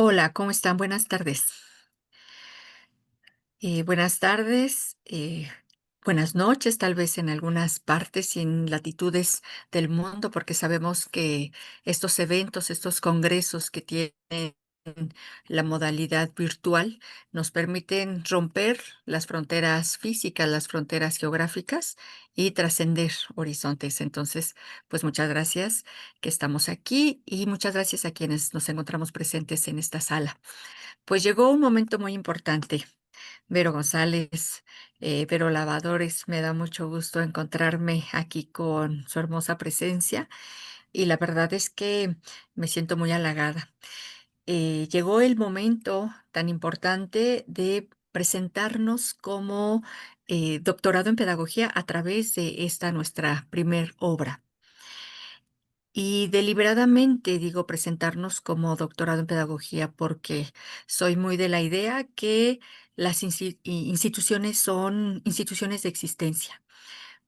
Hola, ¿cómo están? Buenas tardes. Buenas tardes, buenas noches, tal vez en algunas partes y en latitudes del mundo, porque sabemos que estos eventos, estos congresos que tienen la modalidad virtual, nos permiten romper las fronteras físicas, las fronteras geográficas y trascender horizontes. Entonces, pues muchas gracias que estamos aquí y muchas gracias a quienes nos encontramos presentes en esta sala. Pues llegó un momento muy importante. Vero González, Vero Lavadores, me da mucho gusto encontrarme aquí con su hermosa presencia y la verdad es que me siento muy halagada. Llegó el momento tan importante de presentarnos como doctorado en pedagogía a través de esta nuestra primer obra. Y deliberadamente digo presentarnos como doctorado en pedagogía porque soy muy de la idea que las instituciones son instituciones de existencia,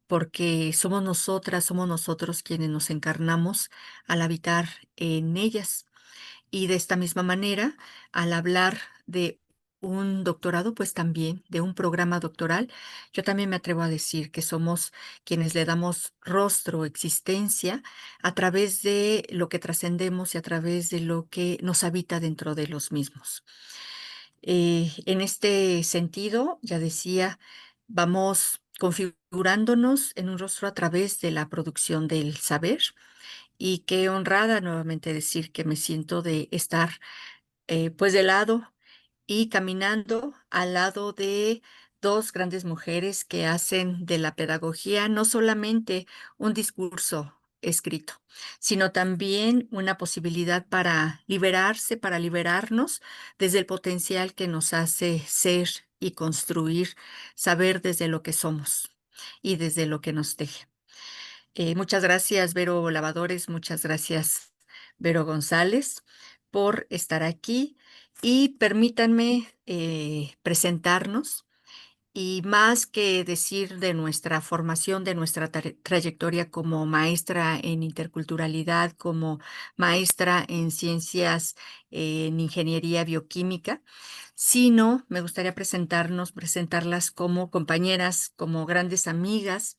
porque somos nosotras, somos nosotros quienes nos encarnamos al habitar en ellas. Y de esta misma manera, al hablar de un doctorado, pues también de un programa doctoral, yo también me atrevo a decir que somos quienes le damos rostro, existencia, a través de lo que trascendemos y a través de lo que nos habita dentro de los mismos. En este sentido, ya decía, vamos configurándonos en un rostro a través de la producción del saber, y qué honrada nuevamente decir que me siento de estar, pues, de lado y caminando al lado de 2 grandes mujeres que hacen de la pedagogía no solamente un discurso escrito, sino también una posibilidad para liberarse, para liberarnos desde el potencial que nos hace ser y construir, saber desde lo que somos y desde lo que nos teje. Muchas gracias, Vero Lavadores, muchas gracias, Vero González, por estar aquí y permítanme presentarnos y más que decir de nuestra formación, de nuestra trayectoria como maestra en interculturalidad, como maestra en ciencias, en ingeniería bioquímica, sino me gustaría presentarlas como compañeras, como grandes amigas,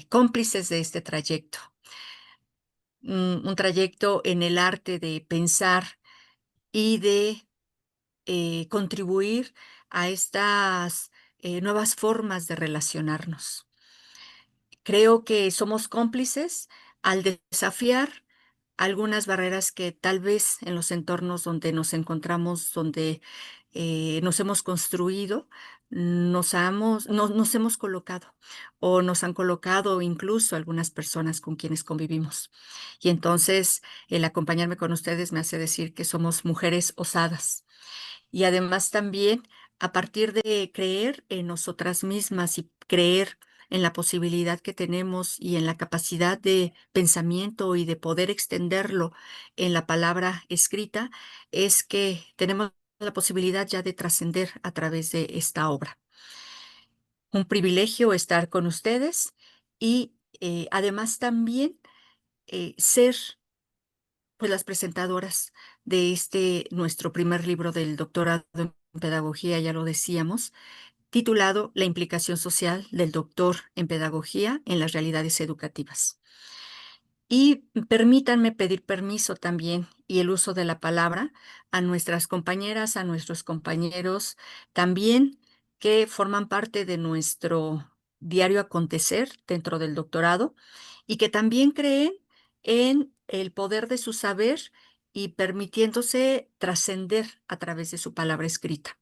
cómplices de este trayecto, un trayecto en el arte de pensar y de contribuir a estas nuevas formas de relacionarnos. Creo que somos cómplices al desafiar algunas barreras que tal vez en los entornos donde nos encontramos, donde nos hemos construido, nos hemos colocado o nos han colocado incluso algunas personas con quienes convivimos. Y entonces el acompañarme con ustedes me hace decir que somos mujeres osadas, y además también a partir de creer en nosotras mismas y creer en la posibilidad que tenemos y en la capacidad de pensamiento y de poder extenderlo en la palabra escrita, es que tenemos la posibilidad ya de trascender a través de esta obra. Un privilegio estar con ustedes y además también ser pues las presentadoras de este nuestro primer libro del doctorado en pedagogía, ya lo decíamos, titulado La implicación social del doctor en pedagogía en las realidades educativas. Y permítanme pedir permiso también y el uso de la palabra a nuestras compañeras, a nuestros compañeros también que forman parte de nuestro diario acontecer dentro del doctorado y que también creen en el poder de su saber y permitiéndose trascender a través de su palabra escrita.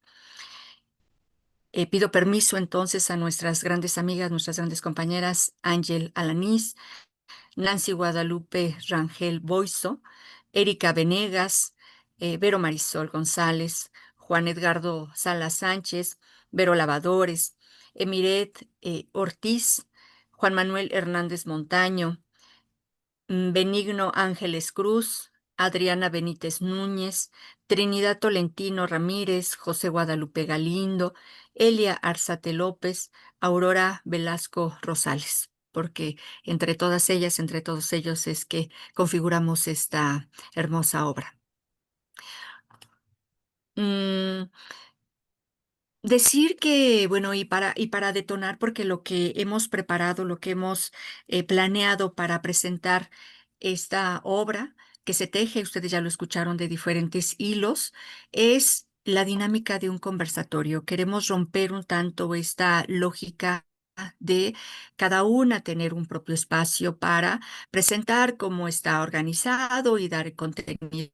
Pido permiso entonces a nuestras grandes amigas, nuestras grandes compañeras, Ángel Alanís, Nancy Guadalupe Rangel Boiso, Erika Venegas, Vero Marisol González, Juan Edgardo Sala Sánchez, Vero Lavadores, Emiret Ortiz, Juan Manuel Hernández Montaño, Benigno Ángeles Cruz, Adriana Benítez Núñez, Trinidad Tolentino Ramírez, José Guadalupe Galindo, Elia Arzate López, Aurora Velasco Rosales, porque entre todas ellas, entre todos ellos es que configuramos esta hermosa obra. Mm, Decir que, bueno, y para detonar, porque lo que hemos preparado, lo que hemos, planeado para presentar esta obra que se teje, ustedes ya lo escucharon, de diferentes hilos, es la dinámica de un conversatorio. Queremos romper un tanto esta lógica de cada una tener un propio espacio para presentar cómo está organizado y dar contenido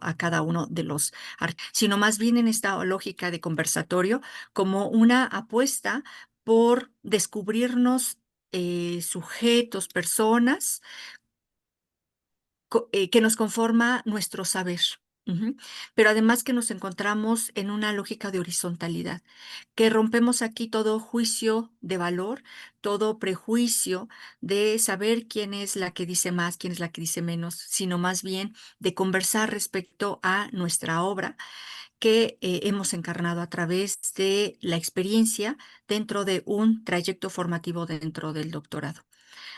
a cada uno de los sino más bien en esta lógica de conversatorio como una apuesta por descubrirnos, sujetos, personas que nos conforma nuestro saber. Ujú. Pero además que nos encontramos en una lógica de horizontalidad, que rompemos aquí todo juicio de valor, todo prejuicio de saber quién es la que dice más, quién es la que dice menos, sino más bien de conversar respecto a nuestra obra que hemos encarnado a través de la experiencia dentro de un trayecto formativo dentro del doctorado.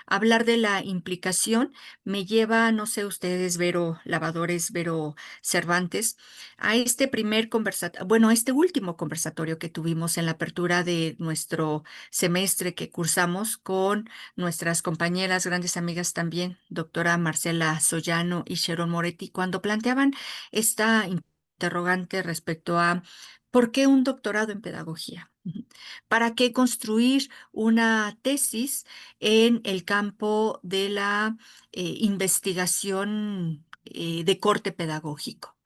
Hablar de la implicación me lleva, no sé ustedes, Vero Lavadores, Vero Cervantes, a este primer conversatorio, bueno, a este último conversatorio que tuvimos en la apertura de nuestro semestre que cursamos con nuestras compañeras, grandes amigas también, doctora Marcela Sollano y Sharon Moretti, cuando planteaban esta interrogante respecto a ¿por qué un doctorado en pedagogía? Ujú. ¿Para qué construir una tesis en el campo de la investigación de corte pedagógico?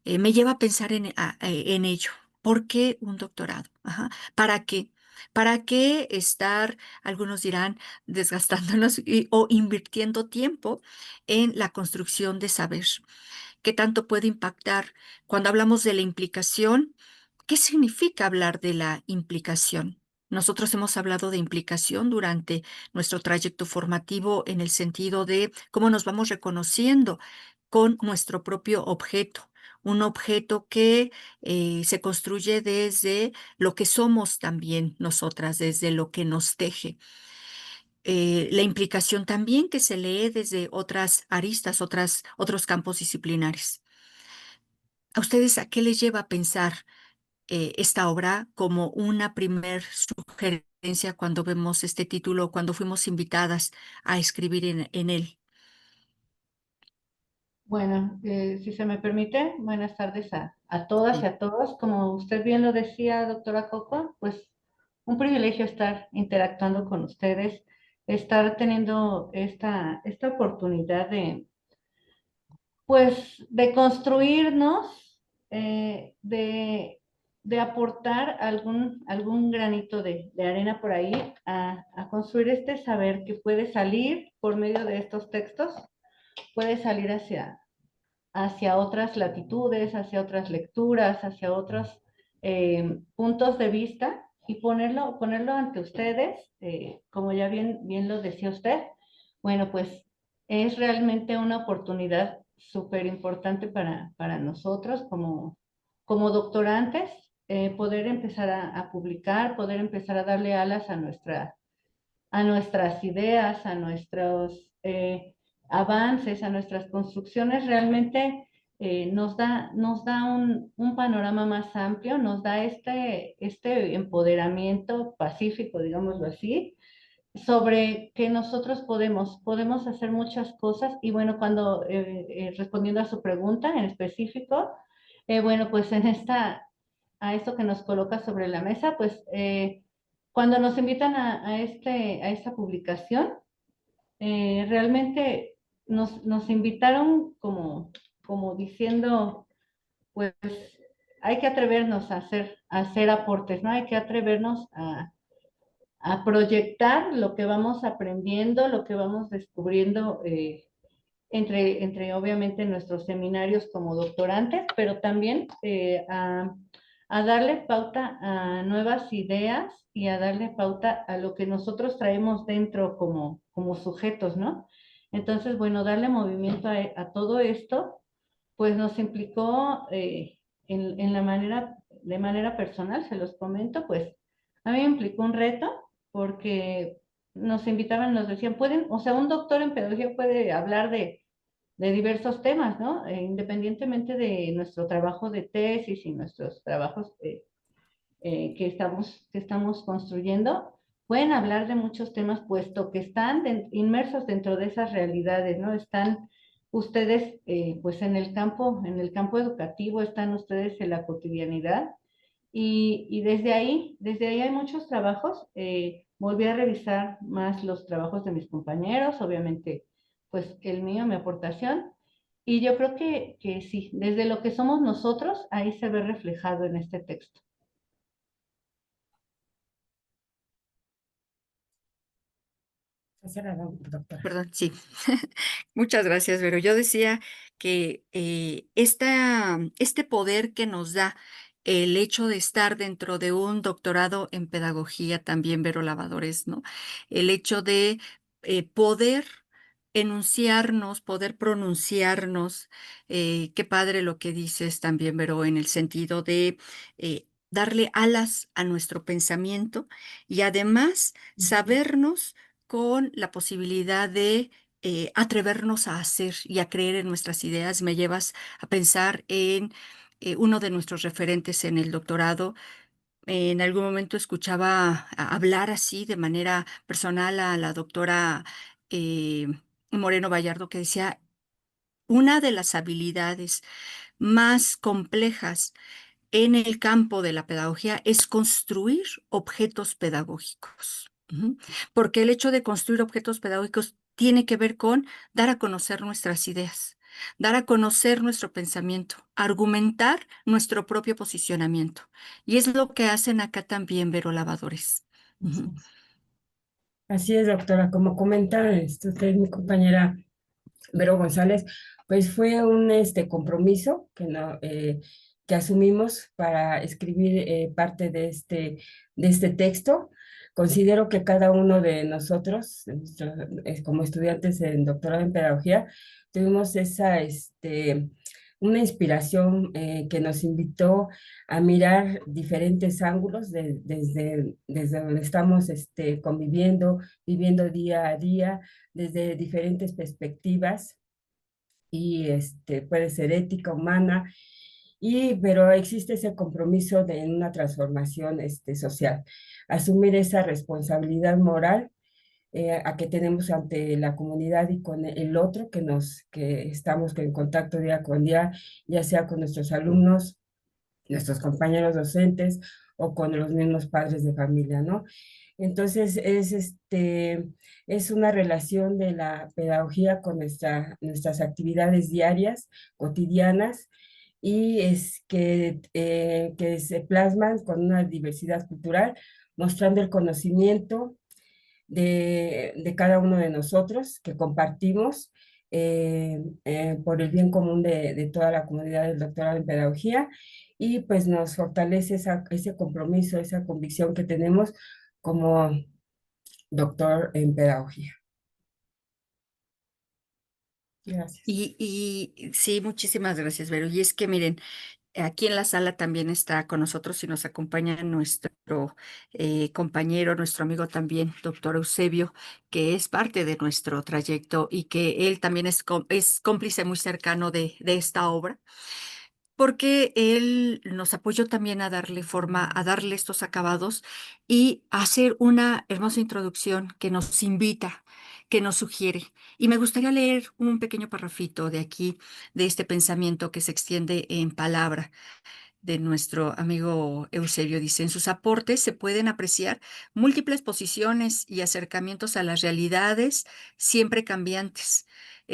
Me lleva a pensar en ello. ¿Por qué un doctorado? Ajá. ¿Para qué? ¿Para qué estar, algunos dirán, desgastándonos o invirtiendo tiempo en la construcción de saber? ¿Qué tanto puede impactar cuando hablamos de la implicación? ¿Qué significa hablar de la implicación? Nosotros hemos hablado de implicación durante nuestro trayecto formativo en el sentido de cómo nos vamos reconociendo con nuestro propio objeto, un objeto que se construye desde lo que somos también nosotras, desde lo que nos teje. La implicación también que se lee desde otras aristas, otros campos disciplinares. ¿A ustedes a qué les lleva a pensar esta obra como una primer sugerencia cuando vemos este título, cuando fuimos invitadas a escribir en él? Bueno, si se me permite, buenas tardes a todas y Sí. a todos. Como usted bien lo decía, doctora Coco, pues un privilegio estar interactuando con ustedes, estar teniendo esta oportunidad pues, de construirnos, de aportar algún granito de arena por ahí a construir este saber que puede salir por medio de estos textos, puede salir hacia otras latitudes, hacia otras lecturas, hacia otros puntos de vista y ponerlo ante ustedes, como ya bien lo decía usted, bueno, pues es realmente una oportunidad súper importante para nosotros como doctorantes, poder empezar a publicar, poder empezar a darle alas a nuestras ideas, a nuestros avances, a nuestras construcciones, realmente nos da un panorama más amplio, nos da este empoderamiento pacífico, digámoslo así, sobre que nosotros podemos hacer muchas cosas. Y bueno, respondiendo a su pregunta en específico, bueno, pues a esto que nos coloca sobre la mesa, pues cuando nos invitan a esta publicación, realmente nos invitaron como diciendo, pues hay que atrevernos a hacer aportes, ¿no? Hay que atrevernos a proyectar lo que vamos aprendiendo, lo que vamos descubriendo entre obviamente nuestros seminarios como doctorantes, pero también a darle pauta a nuevas ideas y a darle pauta a lo que nosotros traemos dentro como sujetos, ¿no? Entonces, bueno, darle movimiento a todo esto, pues nos implicó de manera personal, se los comento, pues a mí me implicó un reto porque nos invitaban, nos decían, pueden, o sea, un doctor en pedagogía puede hablar de diversos temas, ¿no? Independientemente de nuestro trabajo de tesis y nuestros trabajos que estamos construyendo, pueden hablar de muchos temas, puesto que están inmersos dentro de esas realidades, ¿no? Están ustedes, pues en el campo educativo, están ustedes en la cotidianidad, y desde ahí hay muchos trabajos. Volví a revisar más los trabajos de mis compañeros, obviamente, pues el mío, mi aportación, y yo creo que sí, desde lo que somos nosotros, ahí se ve reflejado en este texto. Doctora. Perdón, sí. Muchas gracias, Vero. Yo decía que este poder que nos da el hecho de estar dentro de un doctorado en pedagogía, también, Vero Lavadores, ¿no? El hecho de poder enunciarnos, poder pronunciarnos, qué padre lo que dices también, Vero, en el sentido de darle alas a nuestro pensamiento y además sabernos con la posibilidad de atrevernos a hacer y a creer en nuestras ideas. Me llevas a pensar en uno de nuestros referentes en el doctorado. En algún momento escuchaba hablar así de manera personal a la doctora eh, Moreno Vallardo, que decía, una de las habilidades más complejas en el campo de la pedagogía es construir objetos pedagógicos. Ujú. Porque el hecho de construir objetos pedagógicos tiene que ver con dar a conocer nuestras ideas, dar a conocer nuestro pensamiento, argumentar nuestro propio posicionamiento. Y es lo que hacen acá también, Vero Lavadores. Ujú. Así es, doctora. Como comenta usted, mi compañera Vero González, pues fue un compromiso que, no, que asumimos para escribir parte de este texto. Considero que cada uno de nosotros, como estudiantes en doctorado en pedagogía, tuvimos una inspiración que nos invitó a mirar diferentes ángulos desde donde estamos conviviendo, viviendo día a día desde diferentes perspectivas y puede ser ética, humana, pero existe ese compromiso de en una transformación social, asumir esa responsabilidad moral a que tenemos ante la comunidad y con el otro que estamos en contacto día con día, ya sea con nuestros alumnos, nuestros compañeros docentes o con los mismos padres de familia, ¿no? Entonces es una relación de la pedagogía con nuestras actividades diarias, cotidianas, y que se plasman con una diversidad cultural, mostrando el conocimiento de cada uno de nosotros que compartimos por el bien común de toda la comunidad del doctorado en pedagogía, y pues nos fortalece ese compromiso, esa convicción que tenemos como doctor en pedagogía. Gracias. Y sí, muchísimas gracias, Vero. Y es que miren, aquí en la sala también está con nosotros y nos acompaña nuestro compañero, nuestro amigo también, doctor Eusebio, que es parte de nuestro trayecto y que él también es cómplice muy cercano de esta obra, porque él nos apoyó también a darle forma, a darle estos acabados y a hacer una hermosa introducción que nos invita, que nos sugiere. Y me gustaría leer un pequeño parrafito de aquí, de este pensamiento que se extiende en palabra de nuestro amigo Eusebio. Dice, en sus aportes se pueden apreciar múltiples posiciones y acercamientos a las realidades siempre cambiantes.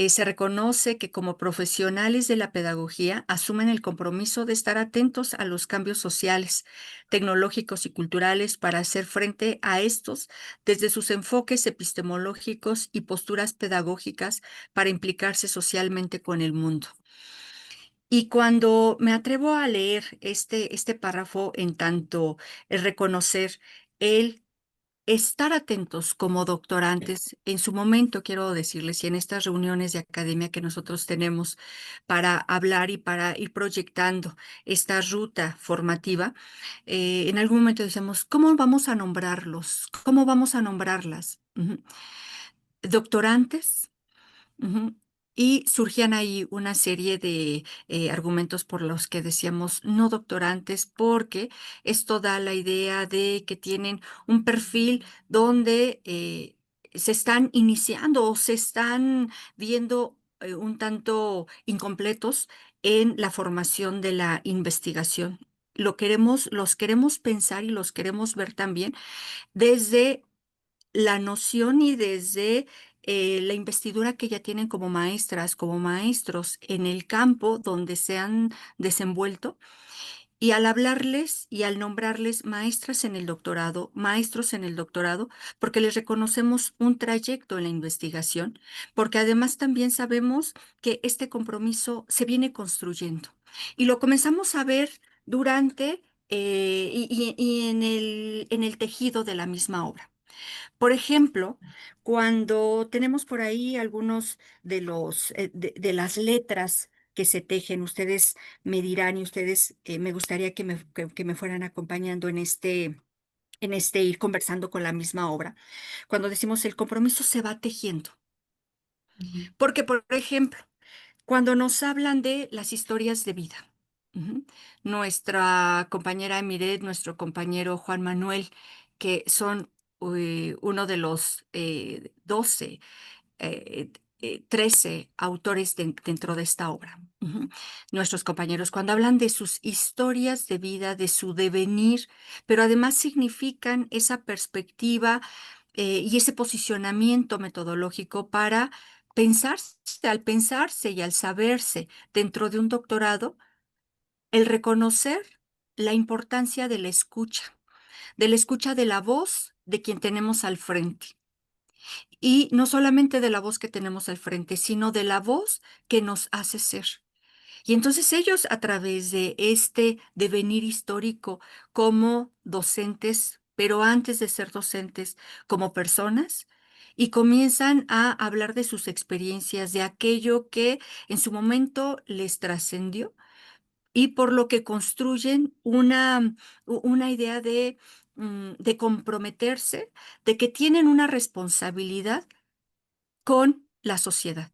Se reconoce que como profesionales de la pedagogía asumen el compromiso de estar atentos a los cambios sociales, tecnológicos y culturales para hacer frente a estos desde sus enfoques epistemológicos y posturas pedagógicas para implicarse socialmente con el mundo. Y cuando me atrevo a leer este párrafo en tanto el reconocer el estar atentos como doctorantes, en su momento quiero decirles, y en estas reuniones de academia que nosotros tenemos para hablar y para ir proyectando esta ruta formativa, en algún momento decimos, ¿cómo vamos a nombrarlos? ¿Cómo vamos a nombrarlas? Ujú. Doctorantes. Ujú. Y surgían ahí una serie de argumentos por los que decíamos no doctorantes, porque esto da la idea de que tienen un perfil donde se están iniciando o se están viendo un tanto incompletos en la formación de la investigación. Los queremos pensar y los queremos ver también desde la noción y desde la investidura que ya tienen como maestras, como maestros en el campo donde se han desenvuelto, y al hablarles y al nombrarles maestras en el doctorado, maestros en el doctorado, porque les reconocemos un trayecto en la investigación, porque además también sabemos que este compromiso se viene construyendo y lo comenzamos a ver durante y en el tejido de la misma obra. Por ejemplo, cuando tenemos por ahí algunos de de las letras que se tejen, ustedes me dirán y ustedes me gustaría que me fueran acompañando en este ir conversando con la misma obra. Cuando decimos el compromiso se va tejiendo. Ujú. Porque, por ejemplo, cuando nos hablan de las historias de vida, ujú, nuestra compañera Emiret, nuestro compañero Juan Manuel, que son uno de los 12 13 autores dentro de esta obra. Ujú. Nuestros compañeros, cuando hablan de sus historias de vida, de su devenir, pero además significan esa perspectiva y ese posicionamiento metodológico para pensarse, al pensarse y al saberse dentro de un doctorado, el reconocer la importancia de la escucha de la voz de quien tenemos al frente. Y no solamente de la voz que tenemos al frente, sino de la voz que nos hace ser. Y entonces ellos, a través de este devenir histórico como docentes, pero antes de ser docentes, como personas, y comienzan a hablar de sus experiencias, de aquello que en su momento les trascendió y por lo que construyen una idea de comprometerse, de que tienen una responsabilidad con la sociedad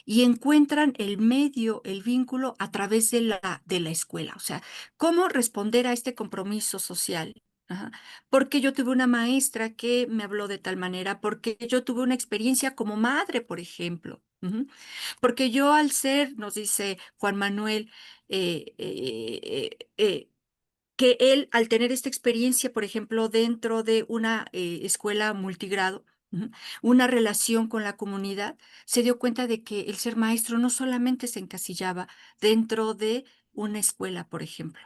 y encuentran el medio, el vínculo a través de la escuela. O sea, ¿cómo responder a este compromiso social? Ajá. Porque yo tuve una maestra que me habló de tal manera, porque yo tuve una experiencia como madre, por ejemplo. Ujú. Porque yo al ser, nos dice Juan Manuel, eh, eh, eh, eh, que él, al tener esta experiencia, por ejemplo, dentro de una escuela multigrado, ujú, una relación con la comunidad, se dio cuenta de que el ser maestro no solamente se encasillaba dentro de una escuela, por ejemplo,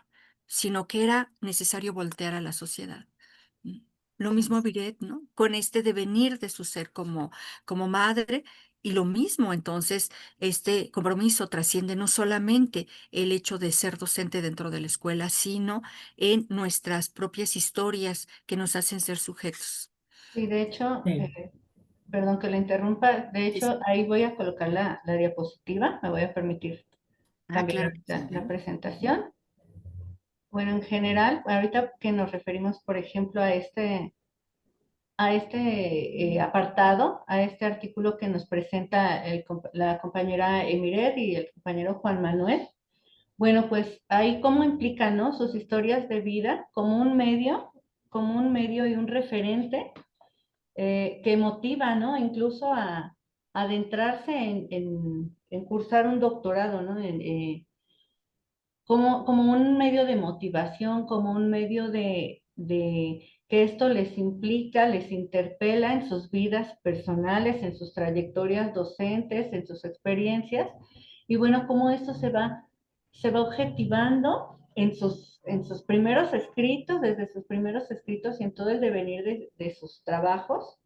sino que era necesario voltear a la sociedad. Mm. Lo mismo Viret, ¿no? Con este devenir de su ser como madre, y lo mismo, entonces, este compromiso trasciende no solamente el hecho de ser docente dentro de la escuela, sino en nuestras propias historias que nos hacen ser sujetos. Y de hecho, Sí. perdón que le interrumpa, de Sí, sí. hecho ahí voy a colocar la diapositiva, me voy a permitir Ah, cambiar claro que la sí. presentación. Bueno, en general, ahorita que nos referimos, por ejemplo, a este apartado, a este artículo que nos presenta la compañera Emiret y el compañero Juan Manuel, bueno, pues ahí cómo implican, ¿no? Sus historias de vida como un medio y un referente que motiva, ¿no? Incluso a adentrarse en cursar un doctorado, ¿no? Como un medio de motivación, como un medio de que esto les implica, les interpela en sus vidas personales, en sus trayectorias docentes, en sus experiencias, y bueno, cómo esto se va objetivando en sus primeros escritos, desde sus primeros escritos y en todo el devenir de sus trabajos,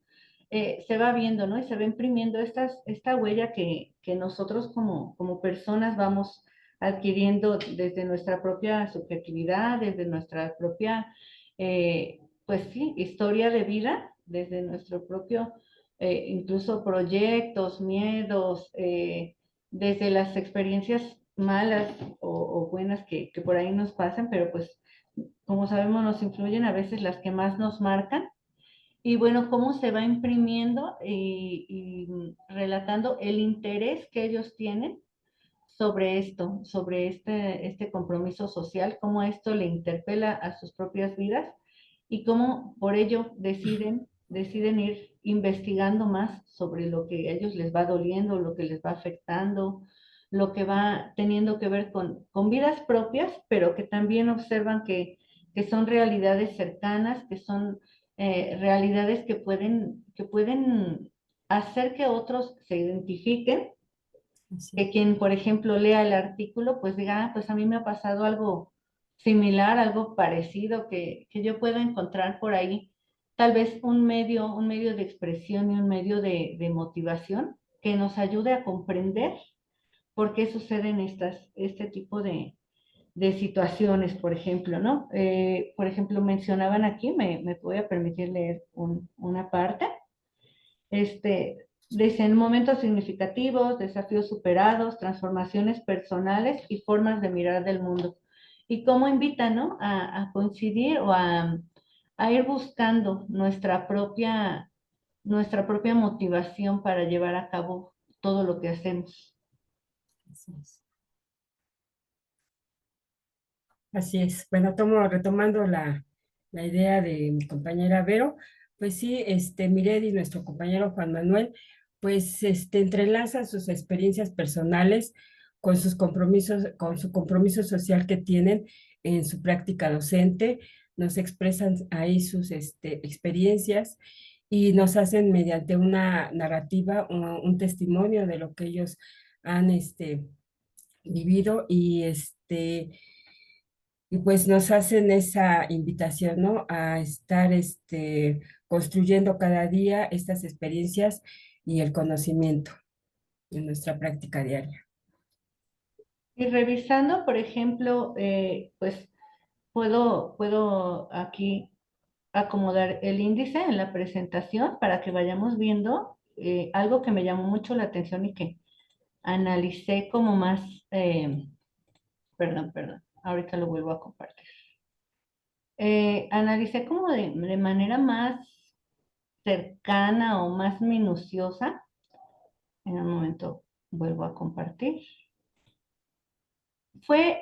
se va viendo, ¿no? Y se va imprimiendo esta huella que nosotros como personas vamos adquiriendo desde nuestra propia subjetividad, desde nuestra propia, pues sí, historia de vida, desde nuestro propio, incluso proyectos, miedos, desde las experiencias malas o buenas que por ahí nos pasan, pero pues como sabemos nos influyen a veces las que más nos marcan y bueno, cómo se va imprimiendo y relatando el interés que ellos tienen sobre esto, sobre este compromiso social, cómo esto le interpela a sus propias vidas y cómo por ello deciden ir investigando más sobre lo que a ellos les va doliendo, lo que les va afectando, lo que va teniendo que ver con vidas propias, pero que también observan que son realidades cercanas, que son realidades que pueden hacer que otros se identifiquen, Así que quien, por ejemplo, lea el artículo, pues diga, "Ah, pues a mí me ha pasado algo similar, algo parecido que yo puedo encontrar por ahí, tal vez un medio de expresión y un medio de motivación que nos ayude a comprender por qué suceden este tipo de situaciones, por ejemplo, ¿no? Por ejemplo, mencionaban aquí, me voy a permitir leer una parte. Dicen momentos significativos, desafíos superados, transformaciones personales y formas de mirar del mundo. Y cómo invitan, ¿no? A coincidir o a ir buscando nuestra propia motivación para llevar a cabo todo lo que hacemos. así es. Así es. Bueno, retomando la idea de mi compañera Vero, pues sí, Miredi, nuestro compañero Juan Manuel, pues entrelaza sus experiencias personales con sus compromisos, con su compromiso social que tienen en su práctica docente, nos expresan ahí sus experiencias y nos hacen mediante una narrativa, un testimonio de lo que ellos han vivido y pues nos hacen esa invitación, ¿no? A estar construyendo cada día estas experiencias y el conocimiento en nuestra práctica diaria. Y revisando, por ejemplo, pues puedo aquí acomodar el índice en la presentación para que vayamos viendo algo que me llamó mucho la atención y que analicé como más, perdón, ahorita lo vuelvo a compartir. Analicé como de manera más cercana o más minuciosa. En un momento vuelvo a compartir. Fue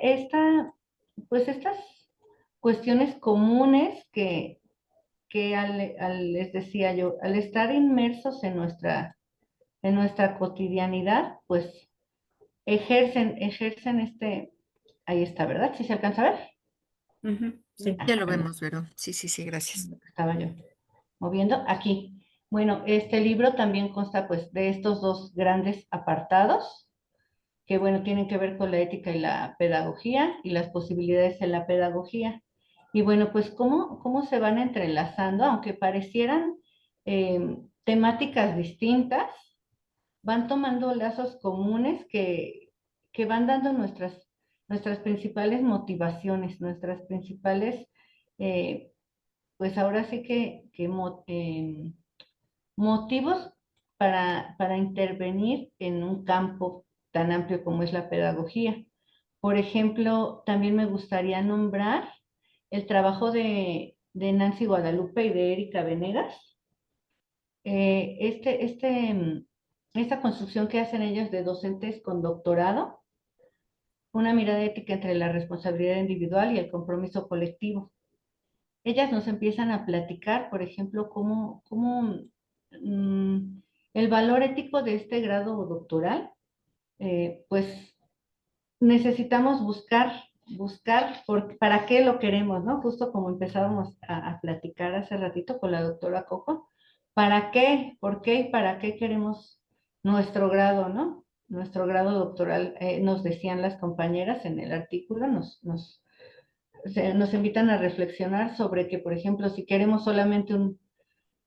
pues estas cuestiones comunes que les decía yo, al estar inmersos en nuestra cotidianidad, pues ejercen ahí está, ¿verdad? ¿Sí se alcanza a ver? Ujú, sí. Ya lo Perdón, vemos, Vero. Sí, sí, sí, gracias. estaba yo moviendo aquí. Bueno, este libro también consta pues de estos dos grandes apartados, que bueno, tienen que ver con la ética y la pedagogía y las posibilidades en la pedagogía. Y bueno, pues cómo se van entrelazando, aunque parecieran temáticas distintas, van tomando lazos comunes que van dando nuestras principales motivaciones, nuestras principales, eh, pues ahora sí que motivos para intervenir en un campo tan amplio como es la pedagogía. Por ejemplo, también me gustaría nombrar el trabajo de Nancy Guadalupe y de Erika Venegas. Eh, este, este, mm, Esta construcción que hacen ellos de docentes con doctorado, una mirada ética entre la responsabilidad individual y el compromiso colectivo. Ellas nos empiezan a platicar, por ejemplo, mm, el valor ético de este grado doctoral, pues necesitamos buscar para qué lo queremos, ¿no? Justo como empezábamos a platicar hace ratito con la doctora Coco, ¿para qué? ¿Por qué y para qué queremos nuestro grado, ¿no? Nuestro grado doctoral, nos decían las compañeras en el artículo, nos invitan a reflexionar sobre que, por ejemplo, si queremos solamente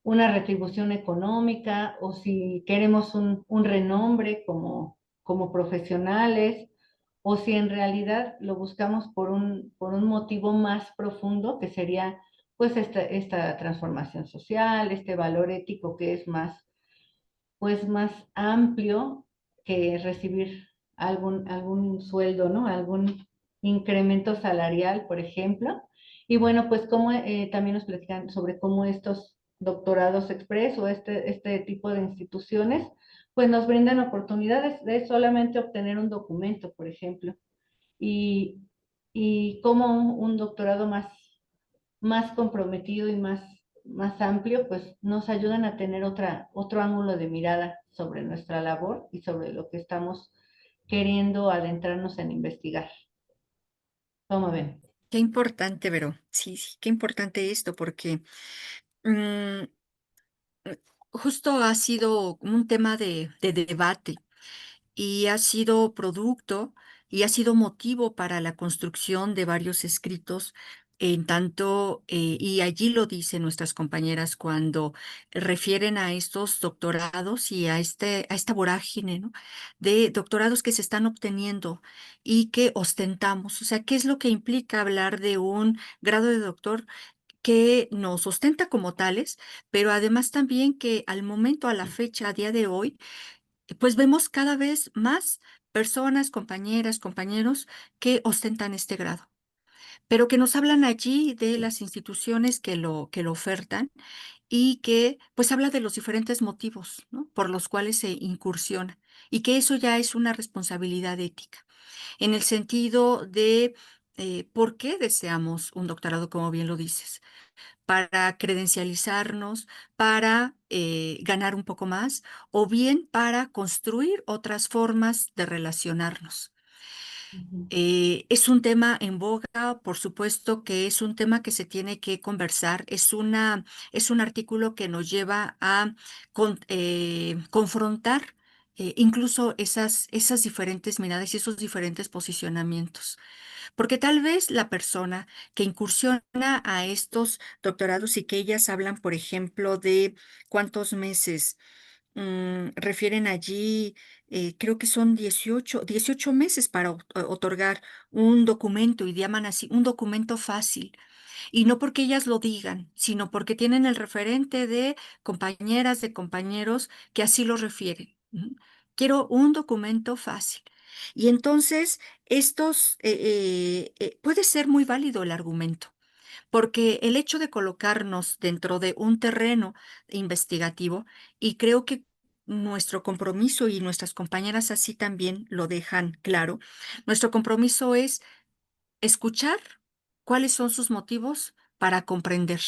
una retribución económica o si queremos un renombre como profesionales o si en realidad lo buscamos por un motivo más profundo que sería pues esta transformación social, este valor ético que es pues más amplio que recibir algún sueldo, ¿no? Algún incremento salarial, por ejemplo. Y bueno, pues como también nos platican sobre cómo doctorados express o este tipo de instituciones, pues nos brindan oportunidades de solamente obtener un documento, por ejemplo, y, y como un doctorado más comprometido y más amplio, pues nos ayudan a tener otro ángulo de mirada sobre nuestra labor y sobre lo que estamos queriendo adentrarnos en investigar. ¿Cómo ven? Qué importante, Vero. Sí, sí, qué importante esto, porque mm, justo ha sido un tema de debate y ha sido producto y ha sido motivo para la construcción de varios escritos, en tanto, y allí lo dicen nuestras compañeras cuando refieren a estos doctorados y a esta vorágine, ¿no? De doctorados que se están obteniendo y que ostentamos. O sea, ¿qué es lo que implica hablar de un grado de doctor que nos ostenta como tales, pero además también que al momento, a la fecha, a día de hoy, pues vemos cada vez más personas, compañeras, compañeros que ostentan este grado, pero que nos hablan allí de las instituciones que lo ofertan y que pues habla de los diferentes motivos, ¿no? Por los cuales se incursiona y que eso ya es una responsabilidad ética, en el sentido de por qué deseamos un doctorado, como bien lo dices, para credencializarnos, para ganar un poco más o bien para construir otras formas de relacionarnos. Ujú, Es un tema en boga, por supuesto que es un tema que se tiene que conversar, es un artículo que nos lleva a confrontar incluso esas diferentes miradas y esos diferentes posicionamientos. Porque tal vez la persona que incursiona a estos doctorados y que ellas hablan, por ejemplo, de cuántos meses, refieren allí, creo que son 18 meses para otorgar un documento y llaman así un documento fácil. Y no porque ellas lo digan, sino porque tienen el referente de compañeras, de compañeros que así lo refieren. Ujú. Quiero un documento fácil. Y entonces, puede ser muy válido el argumento, porque el hecho de colocarnos dentro de un terreno investigativo, y creo que nuestro compromiso y nuestras compañeras así también lo dejan claro, nuestro compromiso es escuchar cuáles son sus motivos para comprender.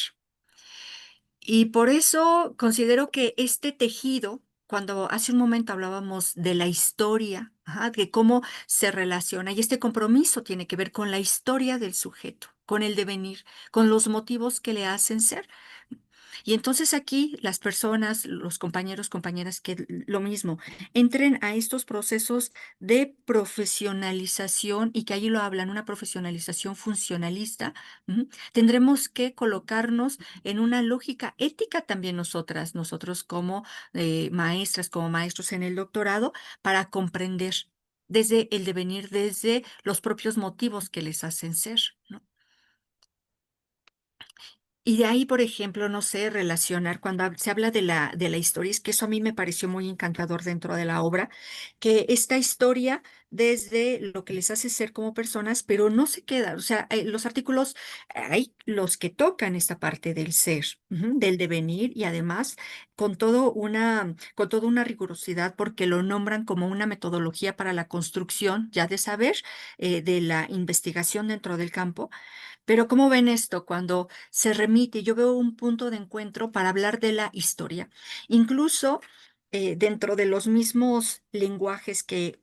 Y por eso considero que este tejido, cuando hace un momento hablábamos de la historia, ajá, de cómo se relaciona, y este compromiso tiene que ver con la historia del sujeto, con el devenir, con los motivos que le hacen ser. Y entonces aquí las personas, los compañeros, compañeras, que lo mismo, entren a estos procesos de profesionalización y que allí lo hablan, una profesionalización funcionalista, ujú, tendremos que colocarnos en una lógica ética también nosotros como maestras, como maestros en el doctorado, para comprender desde el devenir, desde los propios motivos que les hacen ser, ¿no? Y de ahí, por ejemplo, no sé, relacionar cuando se habla de la historia, es que eso a mí me pareció muy encantador dentro de la obra, que esta historia desde lo que les hace ser como personas, pero no se queda, o sea, los artículos hay los que tocan esta parte del ser, ujú, del devenir y además con toda una rigurosidad porque lo nombran como una metodología para la construcción ya de saber, de la investigación dentro del campo. Pero ¿cómo ven esto cuando se remite? Yo veo un punto de encuentro para hablar de la historia. Incluso dentro de los mismos lenguajes que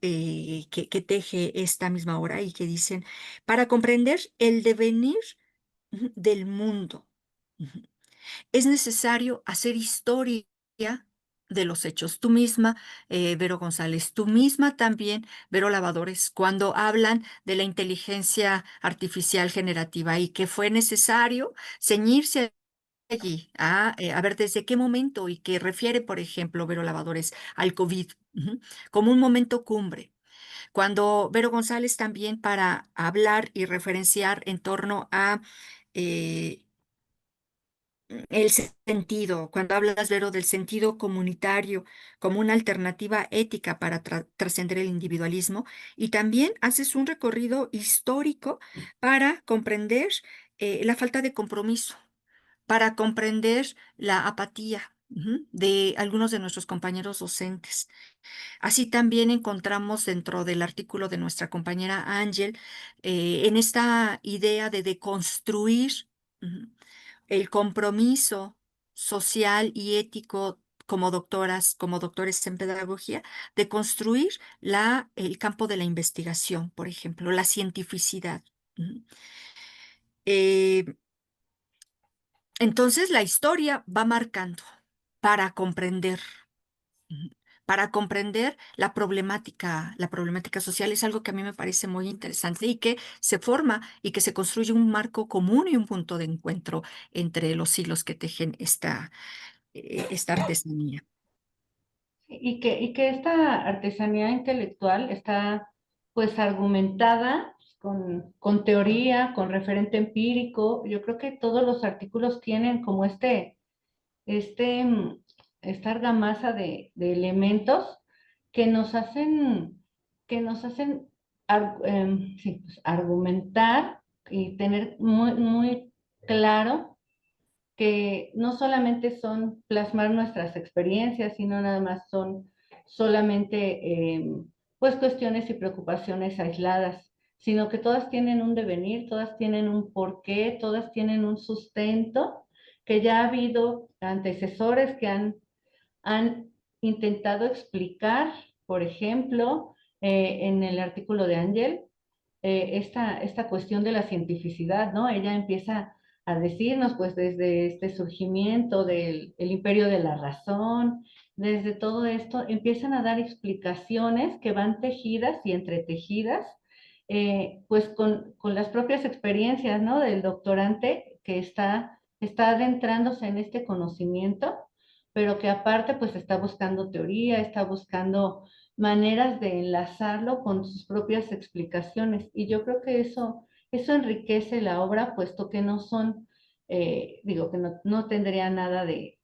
teje esta misma obra y que dicen, para comprender el devenir del mundo. Ujú. Es necesario hacer historia de los hechos. Tú misma, Vero González, tú misma también, Vero Lavadores, cuando hablan de la inteligencia artificial generativa y que fue necesario ceñirse allí a ver desde qué momento y que refiere, por ejemplo, Vero Lavadores, al COVID, ujú, como un momento cumbre. Cuando Vero González también para hablar y referenciar en torno a eh, el sentido, cuando hablas, Vero, del sentido comunitario como una alternativa ética para trascender el individualismo, y también haces un recorrido histórico para comprender la falta de compromiso para comprender la apatía de algunos de nuestros compañeros docentes. Así también encontramos dentro del artículo de nuestra compañera Ángel, en esta idea de deconstruir ujú, el compromiso social y ético como doctoras, como doctores en pedagogía, de construir el campo de la investigación, por ejemplo, la cientificidad. Ujú. Eh, entonces, la historia va marcando para comprender. Ujú. Para comprender la problemática social es algo que a mí me parece muy interesante y que se forma y que se construye un marco común y un punto de encuentro entre los hilos que tejen esta artesanía. Y que esta artesanía intelectual está pues argumentada con teoría, con referente empírico. Yo creo que todos los artículos tienen como este, mm, esta argamasa de elementos que nos hacen, sí, pues, argumentar y tener muy, muy claro que no solamente son plasmar nuestras experiencias, sino nada más son solamente pues cuestiones y preocupaciones aisladas, sino que todas tienen un devenir, todas tienen un porqué, todas tienen un sustento, que ya ha habido antecesores que han intentado explicar, por ejemplo, en el artículo de Ángel, esta cuestión de la cientificidad, ¿no? Ella empieza a decirnos, pues, desde este surgimiento del el imperio de la razón, desde todo esto, empiezan a dar explicaciones que van tejidas y entretejidas, pues, con las propias experiencias, ¿no? Del doctorante que está adentrándose en este conocimiento, pero que aparte, pues, está buscando teoría, está buscando maneras de enlazarlo con sus propias explicaciones. Y yo creo que eso enriquece la obra, puesto que no son, digo que no tendría nada de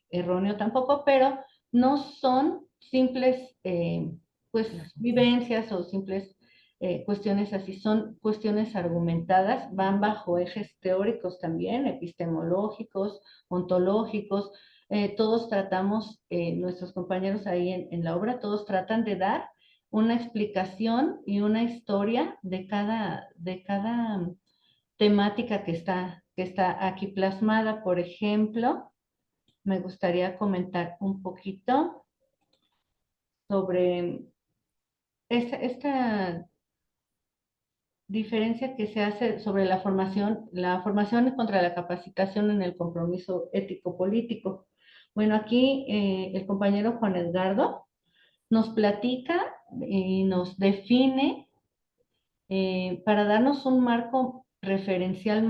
erróneo tampoco, pero no son simples, pues, vivencias o simples cuestiones así, son cuestiones argumentadas, van bajo ejes teóricos también, epistemológicos, ontológicos, todos tratamos, nuestros compañeros ahí en la obra, todos tratan de dar una explicación y una historia de cada temática que está aquí plasmada. Por ejemplo, me gustaría comentar un poquito sobre esta diferencia que se hace sobre la formación contra la capacitación en el compromiso ético-político. Bueno, aquí el compañero Juan Edgardo nos platica y nos define, para darnos un marco referencial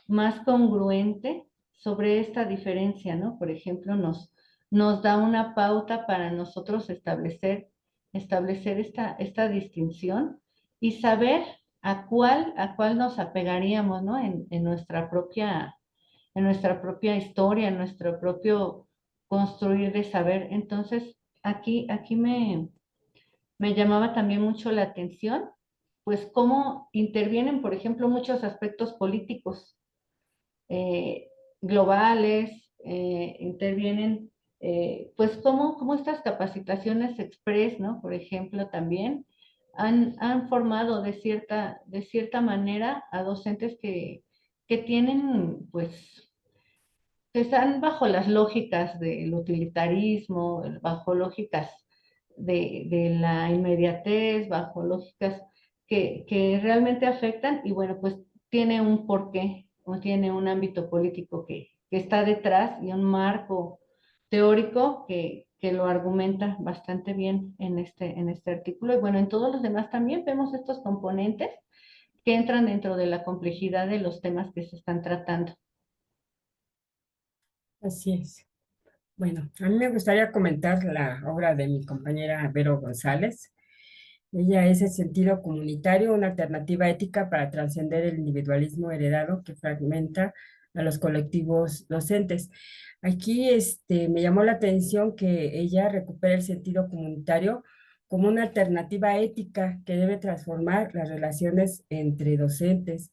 más congruente sobre esta diferencia, ¿no? Por ejemplo, nos da una pauta para nosotros establecer esta distinción y saber a cuál nos apegaríamos, ¿no? En nuestra propia historia, en nuestro propio construir de saber. Entonces, aquí me llamaba también mucho la atención, pues cómo intervienen, por ejemplo, muchos aspectos políticos eh, globales, intervienen, pues cómo estas capacitaciones express, ¿no? Por ejemplo, también han formado de cierta manera a docentes que tienen, pues, que están bajo las lógicas del utilitarismo, bajo lógicas de la inmediatez, bajo lógicas que realmente afectan y bueno, pues tiene un porqué o tiene un ámbito político que está detrás y un marco teórico que lo argumenta bastante bien en este artículo. Y bueno, en todos los demás también vemos estos componentes que entran dentro de la complejidad de los temas que se están tratando. Así es. Bueno, a mí me gustaría comentar la obra de mi compañera Vero González. Ella es el sentido comunitario, una alternativa ética para trascender el individualismo heredado que fragmenta a los colectivos docentes. Aquí me llamó la atención que ella recupera el sentido comunitario como una alternativa ética que debe transformar las relaciones entre docentes.